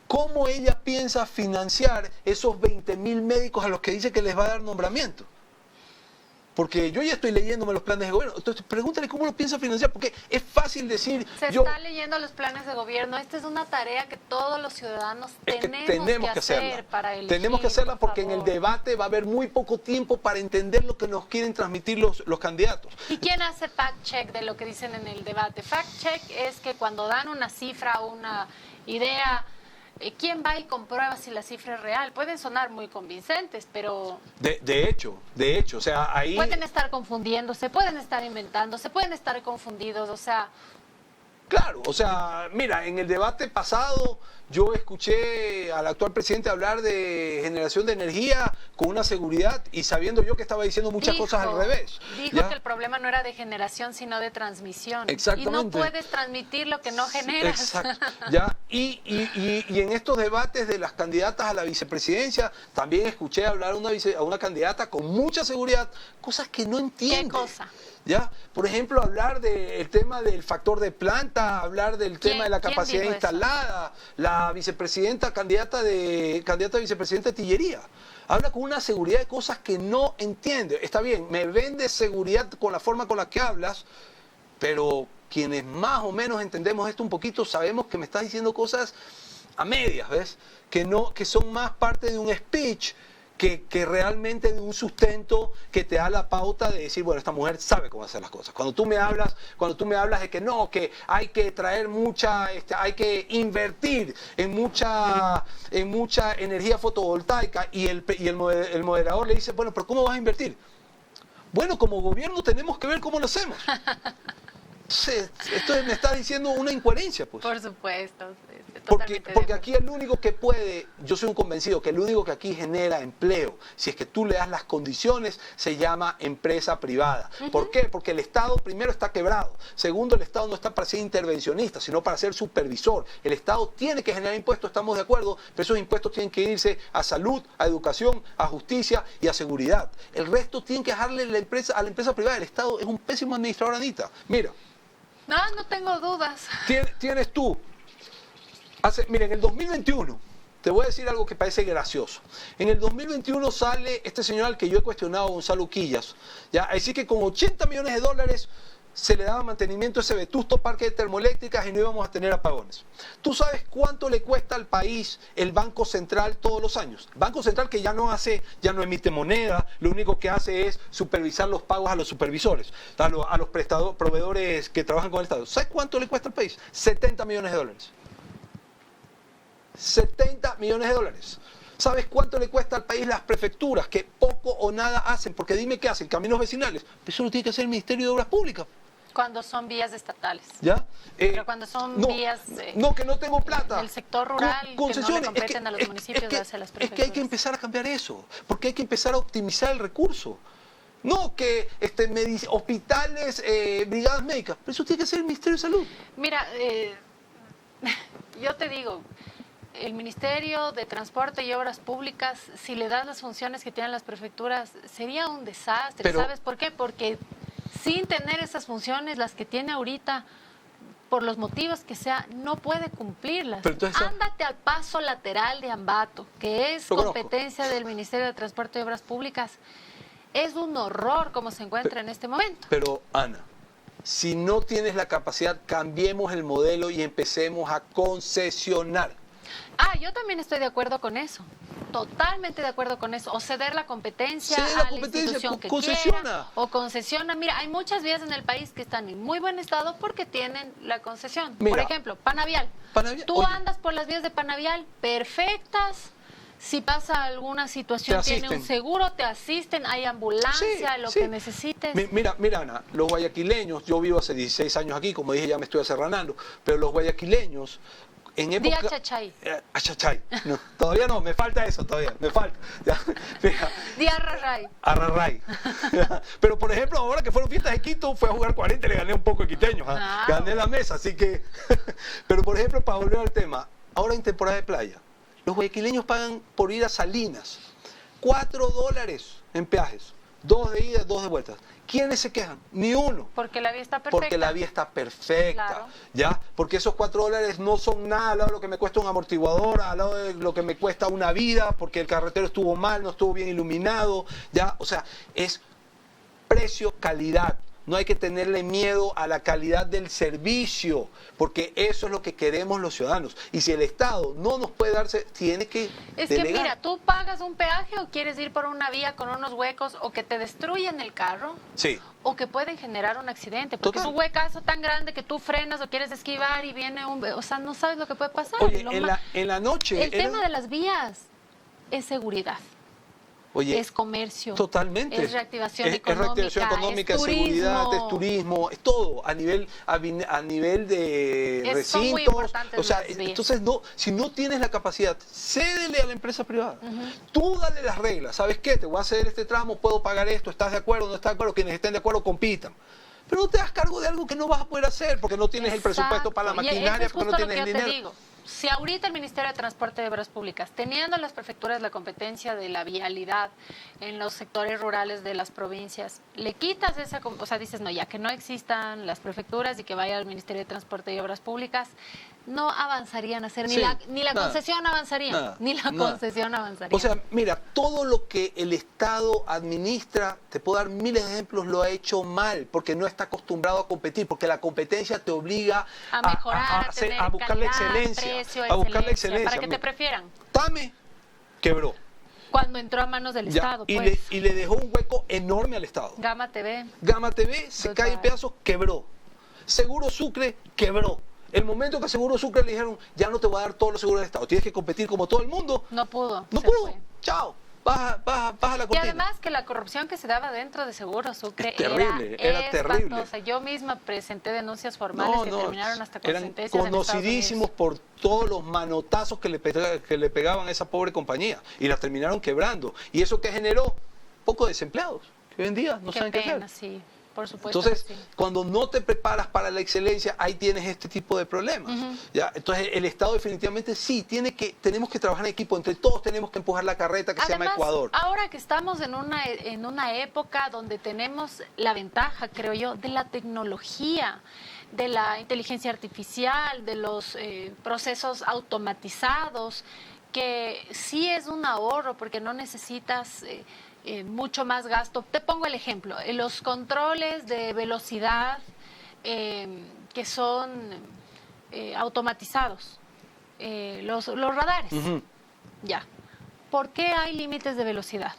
¿Cómo ella piensa financiar esos 20.000 médicos a los que dice que les va a dar nombramiento? porque yo ya estoy leyéndome los planes de gobierno. Entonces, pregúntale cómo lo piensa financiar, porque es fácil decir... Se está leyendo los planes de gobierno. Esta es una tarea que todos los ciudadanos tenemos que hacer para elegir. Tenemos que hacerla porque en el debate va a haber muy poco tiempo para entender lo que nos quieren transmitir los candidatos. ¿Y quién hace fact-check de lo que dicen en el debate? Fact-check es que cuando dan una cifra o una idea... ¿Quién va y comprueba si la cifra es real? Pueden sonar muy convincentes, pero... De hecho, o sea, ahí... Pueden estar confundiéndose, pueden estar inventándose, pueden estar confundidos, o sea... Claro, o sea, mira, en el debate pasado yo escuché al actual presidente hablar de generación de energía con una seguridad y sabiendo yo que estaba diciendo muchas cosas al revés. Dijo que el problema no era de generación, sino de transmisión. Exactamente. Y no puedes transmitir lo que no generas. Exacto. ¿Ya? Y en estos debates de las candidatas a la vicepresidencia, también escuché hablar a una candidata con mucha seguridad, cosas que no entiende. ¿Qué cosa? ¿Ya? Por ejemplo, hablar del tema del factor de planta, hablar del tema de la capacidad instalada, la vicepresidenta, candidata a vicepresidenta de Tillería. Habla con una seguridad de cosas que no entiende. Está bien, me vende seguridad con la forma con la que hablas, pero quienes más o menos entendemos esto un poquito, sabemos que me estás diciendo cosas a medias, ¿ves? Que son más parte de un speech que realmente de un sustento que te da la pauta de decir, bueno, esta mujer sabe cómo hacer las cosas. Cuando tú me hablas de que no, que hay que traer hay que invertir en mucha energía fotovoltaica y el moderador le dice, bueno, pero ¿cómo vas a invertir? Bueno, como gobierno tenemos que ver cómo lo hacemos. Esto me está diciendo una incoherencia, pues. Por supuesto. Porque aquí el único que puede, yo soy un convencido, que el único que aquí genera empleo, si es que tú le das las condiciones, se llama empresa privada. ¿Por qué? Porque el Estado primero está quebrado. Segundo, el Estado no está para ser intervencionista, sino para ser supervisor. El Estado tiene que generar impuestos, estamos de acuerdo, pero esos impuestos tienen que irse a salud, a educación, a justicia y a seguridad. El resto tienen que dejarle a la empresa privada. El Estado es un pésimo administrador, Anita. Mira. No tengo dudas. Tienes tú. Mira, en el 2021, te voy a decir algo que parece gracioso. En el 2021 sale este señor al que yo he cuestionado, Gonzalo Quillas. ¿Ya? Así que con 80 millones de dólares se le daba mantenimiento a ese vetusto parque de termoeléctricas y no íbamos a tener apagones. ¿Tú sabes cuánto le cuesta al país el Banco Central todos los años? El Banco Central que ya no emite moneda, lo único que hace es supervisar los pagos a los supervisores, a los proveedores que trabajan con el Estado. ¿Sabes cuánto le cuesta al país? 70 millones de dólares. 70 millones de dólares. ¿Sabes cuánto le cuesta al país las prefecturas que poco o nada hacen? Porque dime qué hacen, caminos vecinales. Eso lo tiene que hacer el Ministerio de Obras Públicas. Cuando son vías estatales. ¿Ya? Pero cuando son vías... no, que no tengo plata. El sector rural, concesiones, que no le competen a los municipios hacia las prefecturas. Es que hay que empezar a cambiar eso, porque hay que empezar a optimizar el recurso. No que hospitales, brigadas médicas, pero eso tiene que ser el Ministerio de Salud. Mira, yo te digo... El Ministerio de Transporte y Obras Públicas, si le das las funciones que tienen las prefecturas, sería un desastre. Pero, ¿sabes por qué? Porque sin tener esas funciones, las que tiene ahorita, por los motivos que sea, no puede cumplirlas. Ándate al paso lateral de Ambato, que es competencia del Ministerio de Transporte y Obras Públicas. Es un horror como se encuentra en este momento. Pero, Ana, si no tienes la capacidad, cambiemos el modelo y empecemos a concesionar. Yo también estoy de acuerdo con eso. Totalmente de acuerdo con eso. O ceder la competencia a la institución que quiera. O concesiona. Mira, hay muchas vías en el país que están en muy buen estado porque tienen la concesión. Mira, por ejemplo, Panavial. Tú andas por las vías de Panavial perfectas. Si pasa alguna situación, tiene un seguro, te asisten, hay ambulancia, que necesites. Mira, Ana, los guayaquileños, yo vivo hace 16 años aquí, como dije, ya me estoy aserranando, pero los guayaquileños... Di Achachay. Achachay. No, todavía no, me falta eso todavía, me falta. Di Arrarray. Arrarray. Pero por ejemplo, ahora que fueron fiestas de Quito, fue a jugar 40 y le gané un poco de quiteños. Gané la mesa, así que... Pero por ejemplo, para volver al tema, ahora en temporada de playa, los guayaquileños pagan por ir a Salinas $4 en peajes. 2 de ida, 2 de vuelta. ¿Quiénes se quejan? Ni uno. Porque la vía está perfecta. Porque la vía está perfecta. Claro. ¿Ya? Porque esos $4 no son nada al lado de lo que me cuesta un amortiguador, al lado de lo que me cuesta una vida, porque el carretero estuvo mal, no estuvo bien iluminado. ¿Ya? O sea, es precio, calidad. No hay que tenerle miedo a la calidad del servicio, porque eso es lo que queremos los ciudadanos. Y si el Estado no nos puede darse, tiene que Es delegar. que mira, ¿tú pagas un peaje o quieres ir por una vía con unos huecos o que te destruyen el carro? Sí. O que pueden generar un accidente, porque Total. es un huecazo tan grande que tú frenas o quieres esquivar y viene un... O sea, no sabes lo que puede pasar. Oye, Lo en la noche... El tema de las vías es seguridad. Oye, Es comercio. totalmente. Es reactivación Es reactivación económica, es seguridad, turismo. es turismo, es todo a nivel de Son muy recintos. importantes O sea, las vías. entonces si no tienes la capacidad, cédele a la empresa privada. Tú dale las reglas. ¿Sabes qué? Te voy a ceder este tramo, puedo pagar esto, ¿estás de acuerdo? ¿No estás de acuerdo? Quienes estén de acuerdo compitan. Pero no te das cargo de algo que no vas a poder hacer porque no tienes el presupuesto para la Exacto. Y maquinaria, eso es porque no justo lo tienes que el yo te dinero. digo. Si ahorita el Ministerio de Transporte y Obras Públicas, teniendo las prefecturas la competencia de la vialidad en los sectores rurales de las provincias, le quitas esa, o sea, dices, no, ya que no existan las prefecturas y que vaya al Ministerio de Transporte y Obras Públicas, no avanzarían a hacer, Sí, ni la nada, concesión avanzaría, nada, ni la nada. concesión avanzaría. O sea, mira, todo lo que el Estado administra, te puedo dar miles de ejemplos, lo ha hecho mal, porque no está acostumbrado a competir, porque la competencia te obliga a mejorar, a, tener a buscar la calidad, excelencia, precio, a buscar la excelencia. para que te prefieran. TAME quebró. Cuando entró a manos del Ya, Estado, y, pues. y le dejó un hueco enorme al Estado. Gama TV. Gama TV se Total. cae en pedazos, quebró. Seguro Sucre quebró. El momento que a Seguro Sucre le dijeron, ya no te voy a dar todos los seguros del Estado, tienes que competir como todo el mundo. No pudo. No se pudo. fue. Chao. Baja la Y cortina. además que la corrupción que se daba dentro de Seguro Sucre Es terrible, era espantosa. terrible. Yo misma presenté denuncias formales que terminaron hasta con eran sentencias en Estados conocidísimos por todos los manotazos que le pegaban a esa pobre compañía y las terminaron quebrando. Y eso que generó pocos desempleados, que hoy en día no Qué saben qué pena, hacer. sí, por supuesto. Entonces, que sí. cuando no te preparas para la excelencia, ahí tienes este tipo de problemas. ¿Ya? Entonces, el Estado definitivamente sí, tenemos que trabajar en equipo, entre todos tenemos que empujar la carreta que se llama Además, Ecuador. ahora que estamos en una época donde tenemos la ventaja, creo yo, de la tecnología, de la inteligencia artificial, de los procesos automatizados, que sí es un ahorro porque no necesitas mucho más gasto. Te pongo el ejemplo, los controles de velocidad que son automatizados, los radares. Ya. ¿Por qué hay límites de velocidad?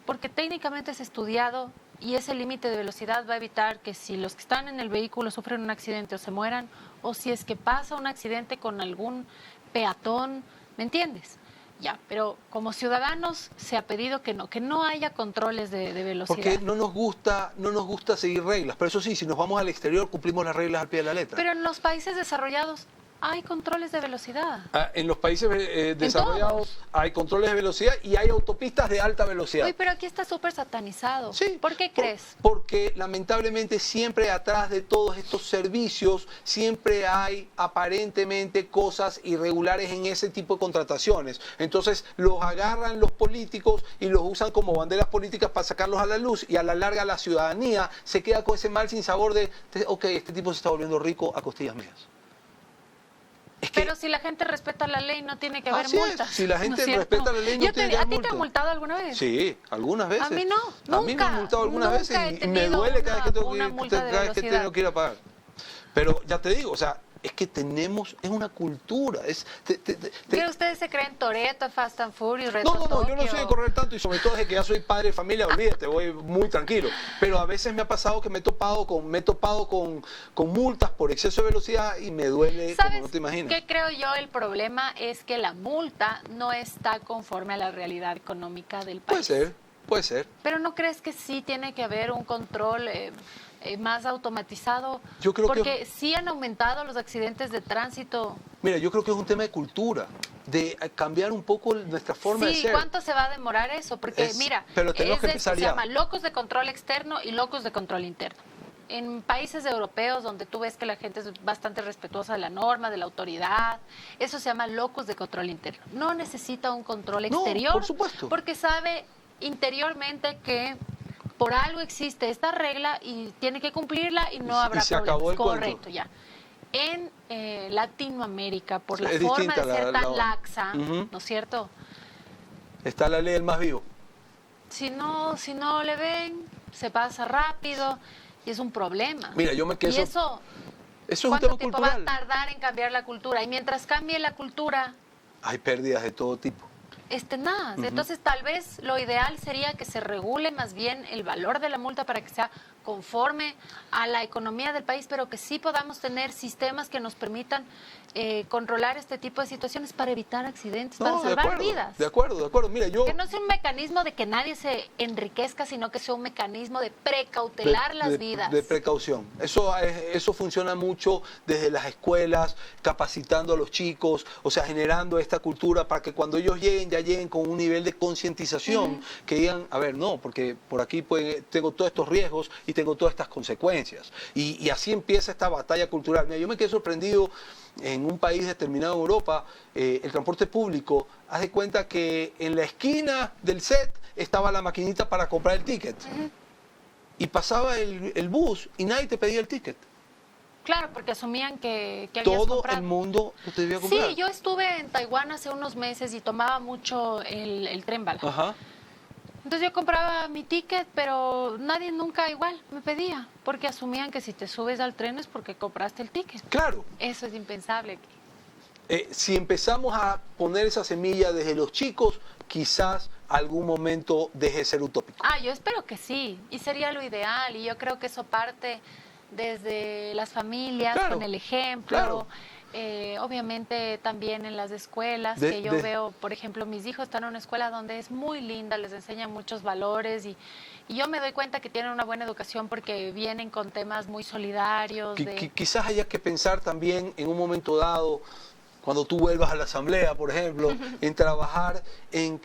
Porque técnicamente es estudiado y ese límite de velocidad va a evitar que si los que están en el vehículo sufren un accidente o se mueran, o si es que pasa un accidente con algún peatón, ¿me entiendes? Ya, pero como ciudadanos se ha pedido que no haya controles de velocidad. Porque no nos gusta seguir reglas, pero eso sí, si nos vamos al exterior cumplimos las reglas al pie de la letra. Pero en los países desarrollados hay controles de velocidad. En los países desarrollados todos. hay controles de velocidad y hay autopistas de alta velocidad. Uy, pero aquí está súper satanizado. Sí, ¿Por qué crees? Porque lamentablemente siempre atrás de todos estos servicios siempre hay aparentemente cosas irregulares en ese tipo de contrataciones. Entonces los agarran los políticos y los usan como banderas políticas para sacarlos a la luz y a la larga la ciudadanía se queda con ese mal sinsabor de, ok, este tipo se está volviendo rico a costillas mías. Es que, Pero si la gente respeta la ley, no tiene que haber así es, multas. si la gente ¿no es cierto? respeta la ley, no tiene que ¿A haber ti te multa. han multado alguna vez? Sí, algunas veces. A mí no, A mí me han nunca, multado algunas nunca veces he y me tenido duele cada vez que tengo una multa de cada vez que velocidad. tengo que ir a pagar. Pero ya te digo, o sea, es que es una cultura. ¿Qué ustedes se creen Toretto, Fast and Furious, Reto No, yo no Tokio? soy de correr tanto y sobre todo desde que ya soy padre de familia, olvídate, voy muy tranquilo. Pero a veces me ha pasado que me he topado con multas por exceso de velocidad y me duele como ¿Sabes no te imaginas. qué creo yo? El problema es que la multa no está conforme a la realidad económica del país. Puede ser. Pero ¿no crees que sí tiene que haber un control más automatizado? Yo creo que- Porque sí han aumentado los accidentes de tránsito. Mira, yo creo que es un tema de cultura, de cambiar un poco nuestra forma de Sí, ser. ¿cuánto se va a demorar eso? Porque mira, pero tenemos que se empezar ya. llama locos de control externo y locos de control interno. En países europeos donde tú ves que la gente es bastante respetuosa de la norma, de la autoridad, eso se llama locos de control interno. No necesita un control No, exterior, por supuesto. porque sabe interiormente que por algo existe esta regla y tiene que cumplirla y no habrá se problemas. acabó el cuento. Correcto, ya. En Latinoamérica, por la Es forma de distinta ser tan la- laxa, Ujú. ¿no es cierto? Está la ley del más vivo. Si no le ven, se pasa rápido y es un problema. Mira, yo me quedo... Y eso es un ¿cuánto tema tiempo cultural. va a tardar en cambiar la cultura? Y mientras cambie la cultura, Hay pérdidas de todo tipo. nada. Entonces, tal vez lo ideal sería que se regule más bien el valor de la multa para que sea conforme a la economía del país, pero que sí podamos tener sistemas que nos permitan controlar este tipo de situaciones para evitar accidentes, para salvar vidas. De acuerdo. Mira, yo... Que no sea un mecanismo de que nadie se enriquezca, sino que sea un mecanismo de precautelar las vidas. De precaución. Eso funciona mucho desde las escuelas, capacitando a los chicos, o sea, generando esta cultura para que cuando ellos lleguen, ya lleguen con un nivel de concientización, que digan, a ver, no, porque por aquí tengo todos estos riesgos y tengo todas estas consecuencias. Y así empieza esta batalla cultural. Mira, yo me quedé sorprendido en un país determinado en Europa, el transporte público, haz de cuenta que en la esquina del set estaba la maquinita para comprar el ticket. Y pasaba el bus y nadie te pedía el ticket. Claro, porque asumían que habías Todo comprado. el mundo te debía comprar. Sí, yo estuve en Taiwán hace unos meses y tomaba mucho el tren bala. Ajá. Entonces yo compraba mi ticket, pero nadie nunca igual me pedía, porque asumían que si te subes al tren es porque compraste el ticket. Claro. Eso es impensable. Si empezamos a poner esa semilla desde los chicos, quizás algún momento deje de ser utópico. Yo espero que sí, y sería lo ideal, y yo creo que eso parte desde las familias, Claro, con el ejemplo. claro. Obviamente también en las escuelas, que yo veo, por ejemplo, mis hijos están en una escuela donde es muy linda, les enseñan muchos valores y yo me doy cuenta que tienen una buena educación porque vienen con temas muy solidarios. Quizás haya que pensar también en un momento dado, cuando tú vuelvas a la asamblea, por ejemplo, en trabajar en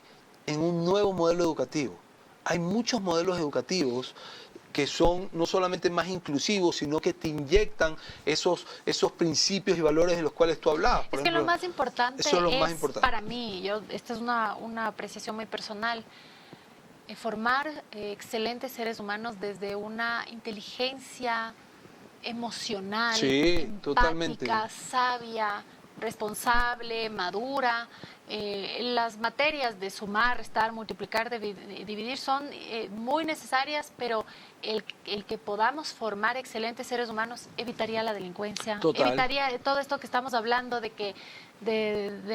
un nuevo modelo educativo. Hay muchos modelos educativos que son no solamente más inclusivos, sino que te inyectan esos principios y valores de los cuales tú hablabas. Es que lo más importante para mí, esta es una apreciación muy personal, formar excelentes seres humanos desde una inteligencia emocional, empática, totalmente. sabia, responsable, madura. Las materias de sumar, restar, multiplicar, dividir son muy necesarias, pero el que podamos formar excelentes seres humanos evitaría la delincuencia, evitaría todo esto que estamos hablando de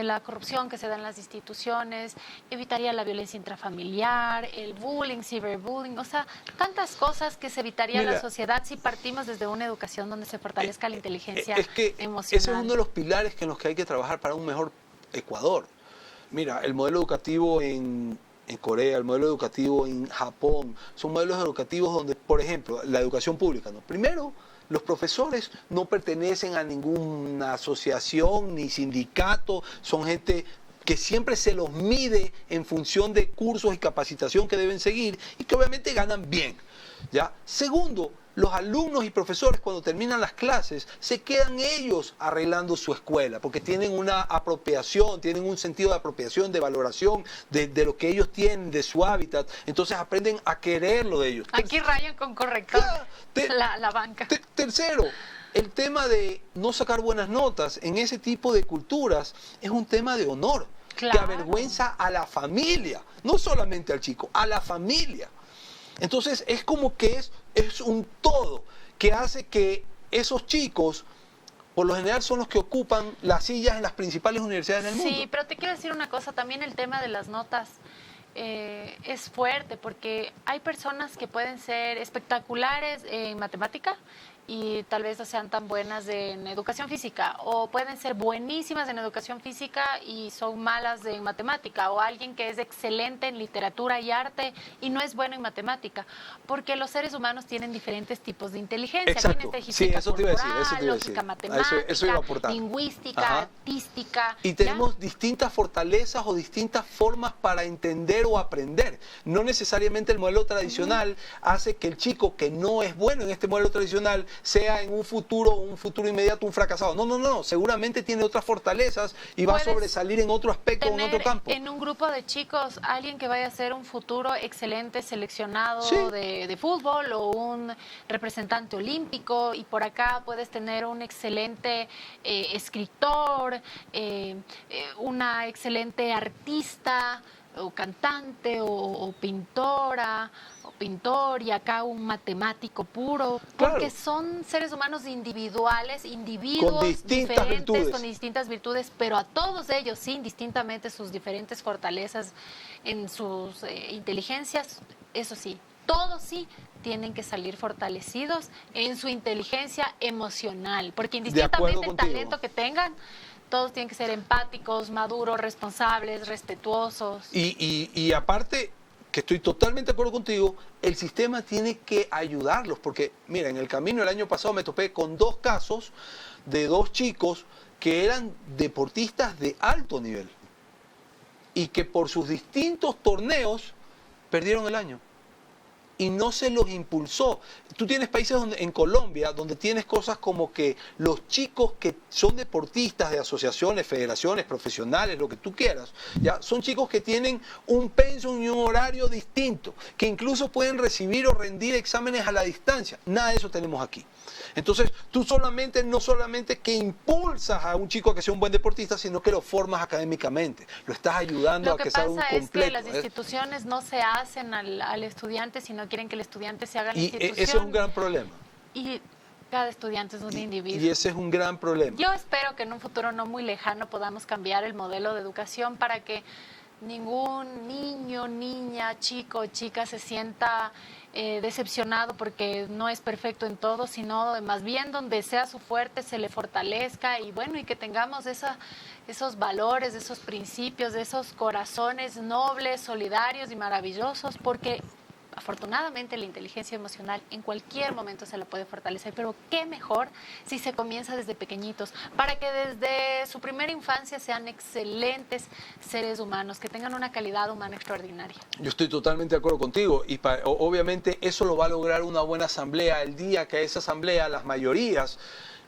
la corrupción que se da en las instituciones, evitaría la violencia intrafamiliar, el bullying, ciberbullying, o sea, tantas cosas que se evitaría la sociedad si partimos desde una educación donde se fortalezca la inteligencia emocional. Ese es uno de los pilares en los que hay que trabajar para un mejor Ecuador. Mira, el modelo educativo en Corea, el modelo educativo en Japón, son modelos educativos donde, por ejemplo, la educación pública, ¿no? Primero, los profesores no pertenecen a ninguna asociación ni sindicato, son gente que siempre se los mide en función de cursos y capacitación que deben seguir y que obviamente ganan bien, ¿ya? Segundo, los alumnos y profesores cuando terminan las clases se quedan ellos arreglando su escuela porque tienen una apropiación, tienen un sentido de apropiación, de valoración de lo que ellos tienen, de su hábitat, entonces aprenden a quererlo de ellos. Aquí rayan con corrector la banca. Tercero, el tema de no sacar buenas notas en ese tipo de culturas es un tema de honor, que avergüenza a la familia, no solamente al chico, a la familia. Entonces es como que es un todo que hace que esos chicos, por lo general, son los que ocupan las sillas en las principales universidades del mundo. Sí, pero te quiero decir una cosa, también el tema de las notas es fuerte porque hay personas que pueden ser espectaculares en matemática y tal vez no sean tan buenas en educación física, o pueden ser buenísimas en educación física y son malas en matemática, o alguien que es excelente en literatura y arte y no es bueno en matemática, porque los seres humanos tienen diferentes tipos de inteligencia. Exacto. Tienen inteligencia corporal, lógica matemática, eso iba a aportar. Lingüística, artística. Y tenemos distintas fortalezas o distintas formas para entender o aprender. No necesariamente el modelo tradicional hace que el chico que no es bueno en este modelo tradicional sea en un futuro inmediato un fracasado. No, seguramente tiene otras fortalezas y va a sobresalir en otro aspecto o en otro campo. En un grupo de chicos, alguien que vaya a ser un futuro excelente seleccionado de fútbol o un representante olímpico, y por acá puedes tener un excelente escritor, una excelente artista o cantante o pintora, pintor y acá un matemático puro, porque son seres humanos individuales, individuos con distintas diferentes, virtudes. con distintas virtudes, pero a todos ellos, sí, indistintamente sus diferentes fortalezas en sus inteligencias, eso sí, todos sí tienen que salir fortalecidos en su inteligencia emocional, porque indistintamente el talento que tengan, todos tienen que ser empáticos, maduros, responsables, respetuosos. Y aparte, que estoy totalmente de acuerdo contigo, el sistema tiene que ayudarlos, porque mira, en el camino el año pasado me topé con 2 casos de 2 chicos que eran deportistas de alto nivel y que por sus distintos torneos perdieron el año. Y no se los impulsó. Tú tienes países en Colombia donde tienes cosas como que los chicos que son deportistas de asociaciones, federaciones, profesionales, lo que tú quieras, ya son chicos que tienen un pensum y un horario distinto, que incluso pueden recibir o rendir exámenes a la distancia. Nada de eso tenemos aquí. Entonces, tú no solamente que impulsas a un chico a que sea un buen deportista, sino que lo formas académicamente. Lo estás ayudando a que sea un completo. Lo que pasa es que las instituciones no se hacen al estudiante, sino quieren que el estudiante se haga la institución. Y ese es un gran problema. Y cada estudiante es un individuo. Y ese es un gran problema. Yo espero que en un futuro no muy lejano podamos cambiar el modelo de educación para que ningún niño, niña, chico o chica se sienta decepcionado porque no es perfecto en todo, sino más bien donde sea su fuerte se le fortalezca y bueno, y que tengamos esos valores, esos principios, esos corazones nobles, solidarios y maravillosos, porque afortunadamente la inteligencia emocional en cualquier momento se la puede fortalecer, pero qué mejor si se comienza desde pequeñitos, para que desde su primera infancia sean excelentes seres humanos, que tengan una calidad humana extraordinaria. Yo estoy totalmente de acuerdo contigo y obviamente eso lo va a lograr una buena asamblea el día que a esa asamblea las mayorías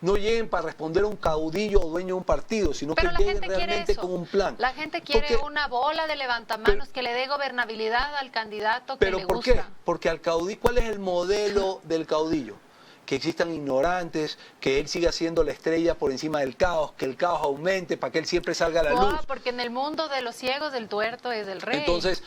no lleguen para responder a un caudillo o dueño de un partido, sino que lleguen realmente con un plan. La gente quiere una bola de levantamanos que le dé gobernabilidad al candidato que le gusta. ¿Pero por qué? Porque al caudillo, ¿cuál es el modelo del caudillo? Que existan ignorantes, que él siga siendo la estrella por encima del caos, que el caos aumente para que él siempre salga a la luz. Porque en el mundo de los ciegos el tuerto es el rey. Entonces,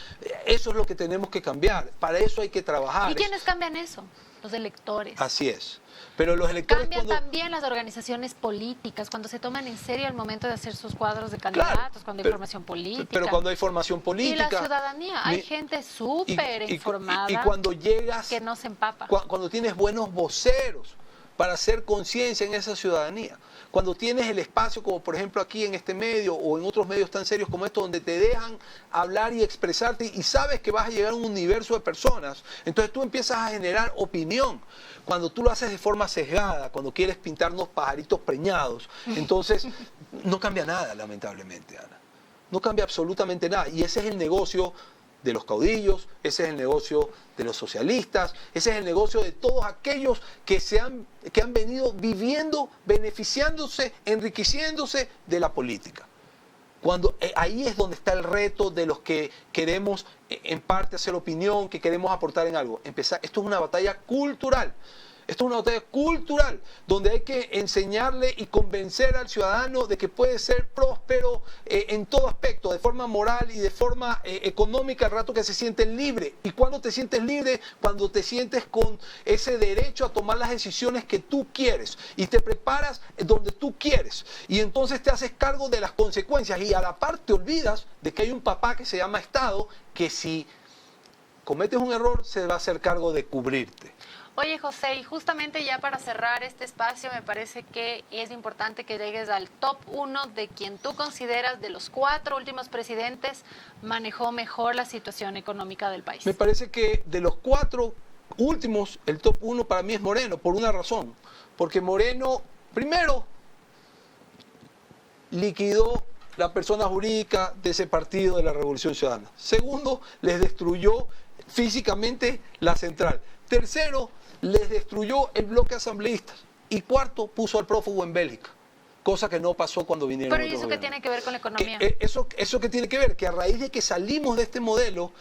eso es lo que tenemos que cambiar. Para eso hay que trabajar. ¿Y quiénes cambian eso? Los electores. Así es. Pero los electores cambian también las organizaciones políticas, cuando se toman en serio el momento de hacer sus cuadros de candidatos, cuando hay formación política. Pero cuando hay formación política. Y la ciudadanía, hay gente súper informada y cuando llegas, que no se empapa. Cuando tienes buenos voceros para hacer conciencia en esa ciudadanía. Cuando tienes el espacio, como por ejemplo aquí en este medio o en otros medios tan serios como estos, donde te dejan hablar y expresarte y sabes que vas a llegar a un universo de personas, entonces tú empiezas a generar opinión. Cuando tú lo haces de forma sesgada, cuando quieres pintarnos pajaritos preñados, entonces no cambia nada, lamentablemente, Ana. No cambia absolutamente nada. Y ese es el negocio de los caudillos, ese es el negocio de los socialistas, ese es el negocio de todos aquellos que han venido viviendo, beneficiándose, enriqueciéndose de la política. Ahí es donde está el reto de los que queremos en parte hacer opinión, que queremos aportar en algo. Esto es una batalla cultural. Esto es una batalla cultural donde hay que enseñarle y convencer al ciudadano de que puede ser próspero en todo aspecto, de forma moral y de forma económica al rato que se siente libre. ¿Y cuándo te sientes libre? Cuando te sientes con ese derecho a tomar las decisiones que tú quieres y te preparas donde tú quieres. Y entonces te haces cargo de las consecuencias y a la par te olvidas de que hay un papá que se llama Estado que si cometes un error se va a hacer cargo de cubrirte. Oye, José, y justamente ya para cerrar este espacio, me parece que es importante que llegues al top 1 de quien tú consideras de los 4 últimos presidentes manejó mejor la situación económica del país. Me parece que de los 4 últimos, el top 1 para mí es Moreno, por una razón. Porque Moreno, primero, liquidó la persona jurídica de ese partido de la Revolución Ciudadana. Segundo, les destruyó físicamente la central. Tercero, les destruyó el bloque asambleísta. Y cuarto, puso al prófugo en Bélgica, cosa que no pasó cuando vinieron. Pero ¿y eso qué tiene que ver con la economía? Eso que tiene que ver, que a raíz de que salimos de este modelo,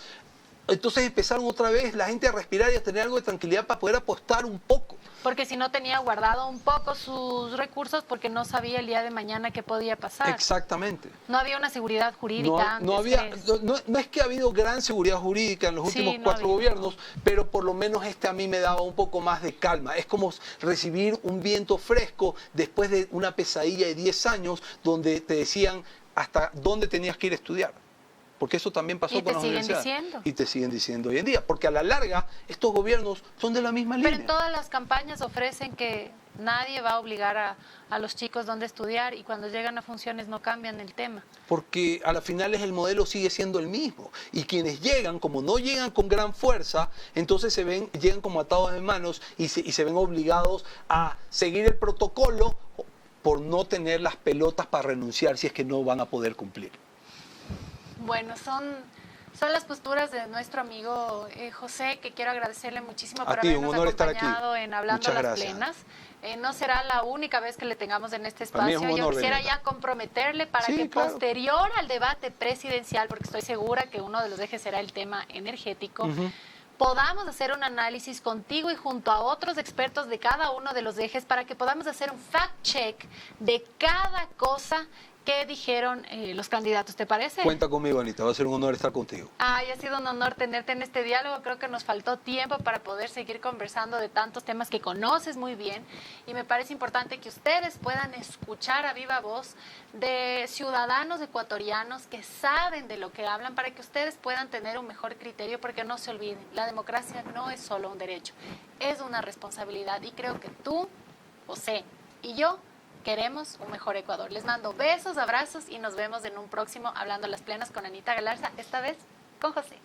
entonces empezaron otra vez la gente a respirar y a tener algo de tranquilidad para poder apostar un poco. Porque si no tenía guardado un poco sus recursos porque no sabía el día de mañana qué podía pasar. Exactamente. No había una seguridad jurídica. No es que ha habido gran seguridad jurídica en los últimos 4 gobiernos, pero por lo menos a mí me daba un poco más de calma. Es como recibir un viento fresco después de una pesadilla de 10 años donde te decían hasta dónde tenías que ir a estudiar. Porque eso también pasó con las universidades. Y te siguen diciendo hoy en día. Porque a la larga, estos gobiernos son de la misma línea. Pero en todas las campañas ofrecen que nadie va a obligar a los chicos dónde estudiar y cuando llegan a funciones no cambian el tema. Porque a la final el modelo sigue siendo el mismo. Y quienes llegan, como no llegan con gran fuerza, entonces llegan como atados de manos y se ven obligados a seguir el protocolo por no tener las pelotas para renunciar si es que no van a poder cumplir. Bueno, son las posturas de nuestro amigo José, que quiero agradecerle muchísimo por habernos acompañado en Hablando las Plenas. No será la única vez que le tengamos en este espacio. Yo quisiera ya comprometerle para que posterior al debate presidencial, porque estoy segura que uno de los ejes será el tema energético, podamos hacer un análisis contigo y junto a otros expertos de cada uno de los ejes para que podamos hacer un fact-check de cada cosa que dijeron los candidatos. ¿Te parece? Cuenta conmigo, Anita. Va a ser un honor estar contigo. Ha sido un honor tenerte en este diálogo. Creo que nos faltó tiempo para poder seguir conversando de tantos temas que conoces muy bien. Y me parece importante que ustedes puedan escuchar a viva voz de ciudadanos ecuatorianos que saben de lo que hablan para que ustedes puedan tener un mejor criterio, porque no se olviden, la democracia no es solo un derecho, es una responsabilidad. Y creo que tú, José y yo queremos un mejor Ecuador. Les mando besos, abrazos y nos vemos en un próximo Hablando las Plenas con Anita Galarza, esta vez con José.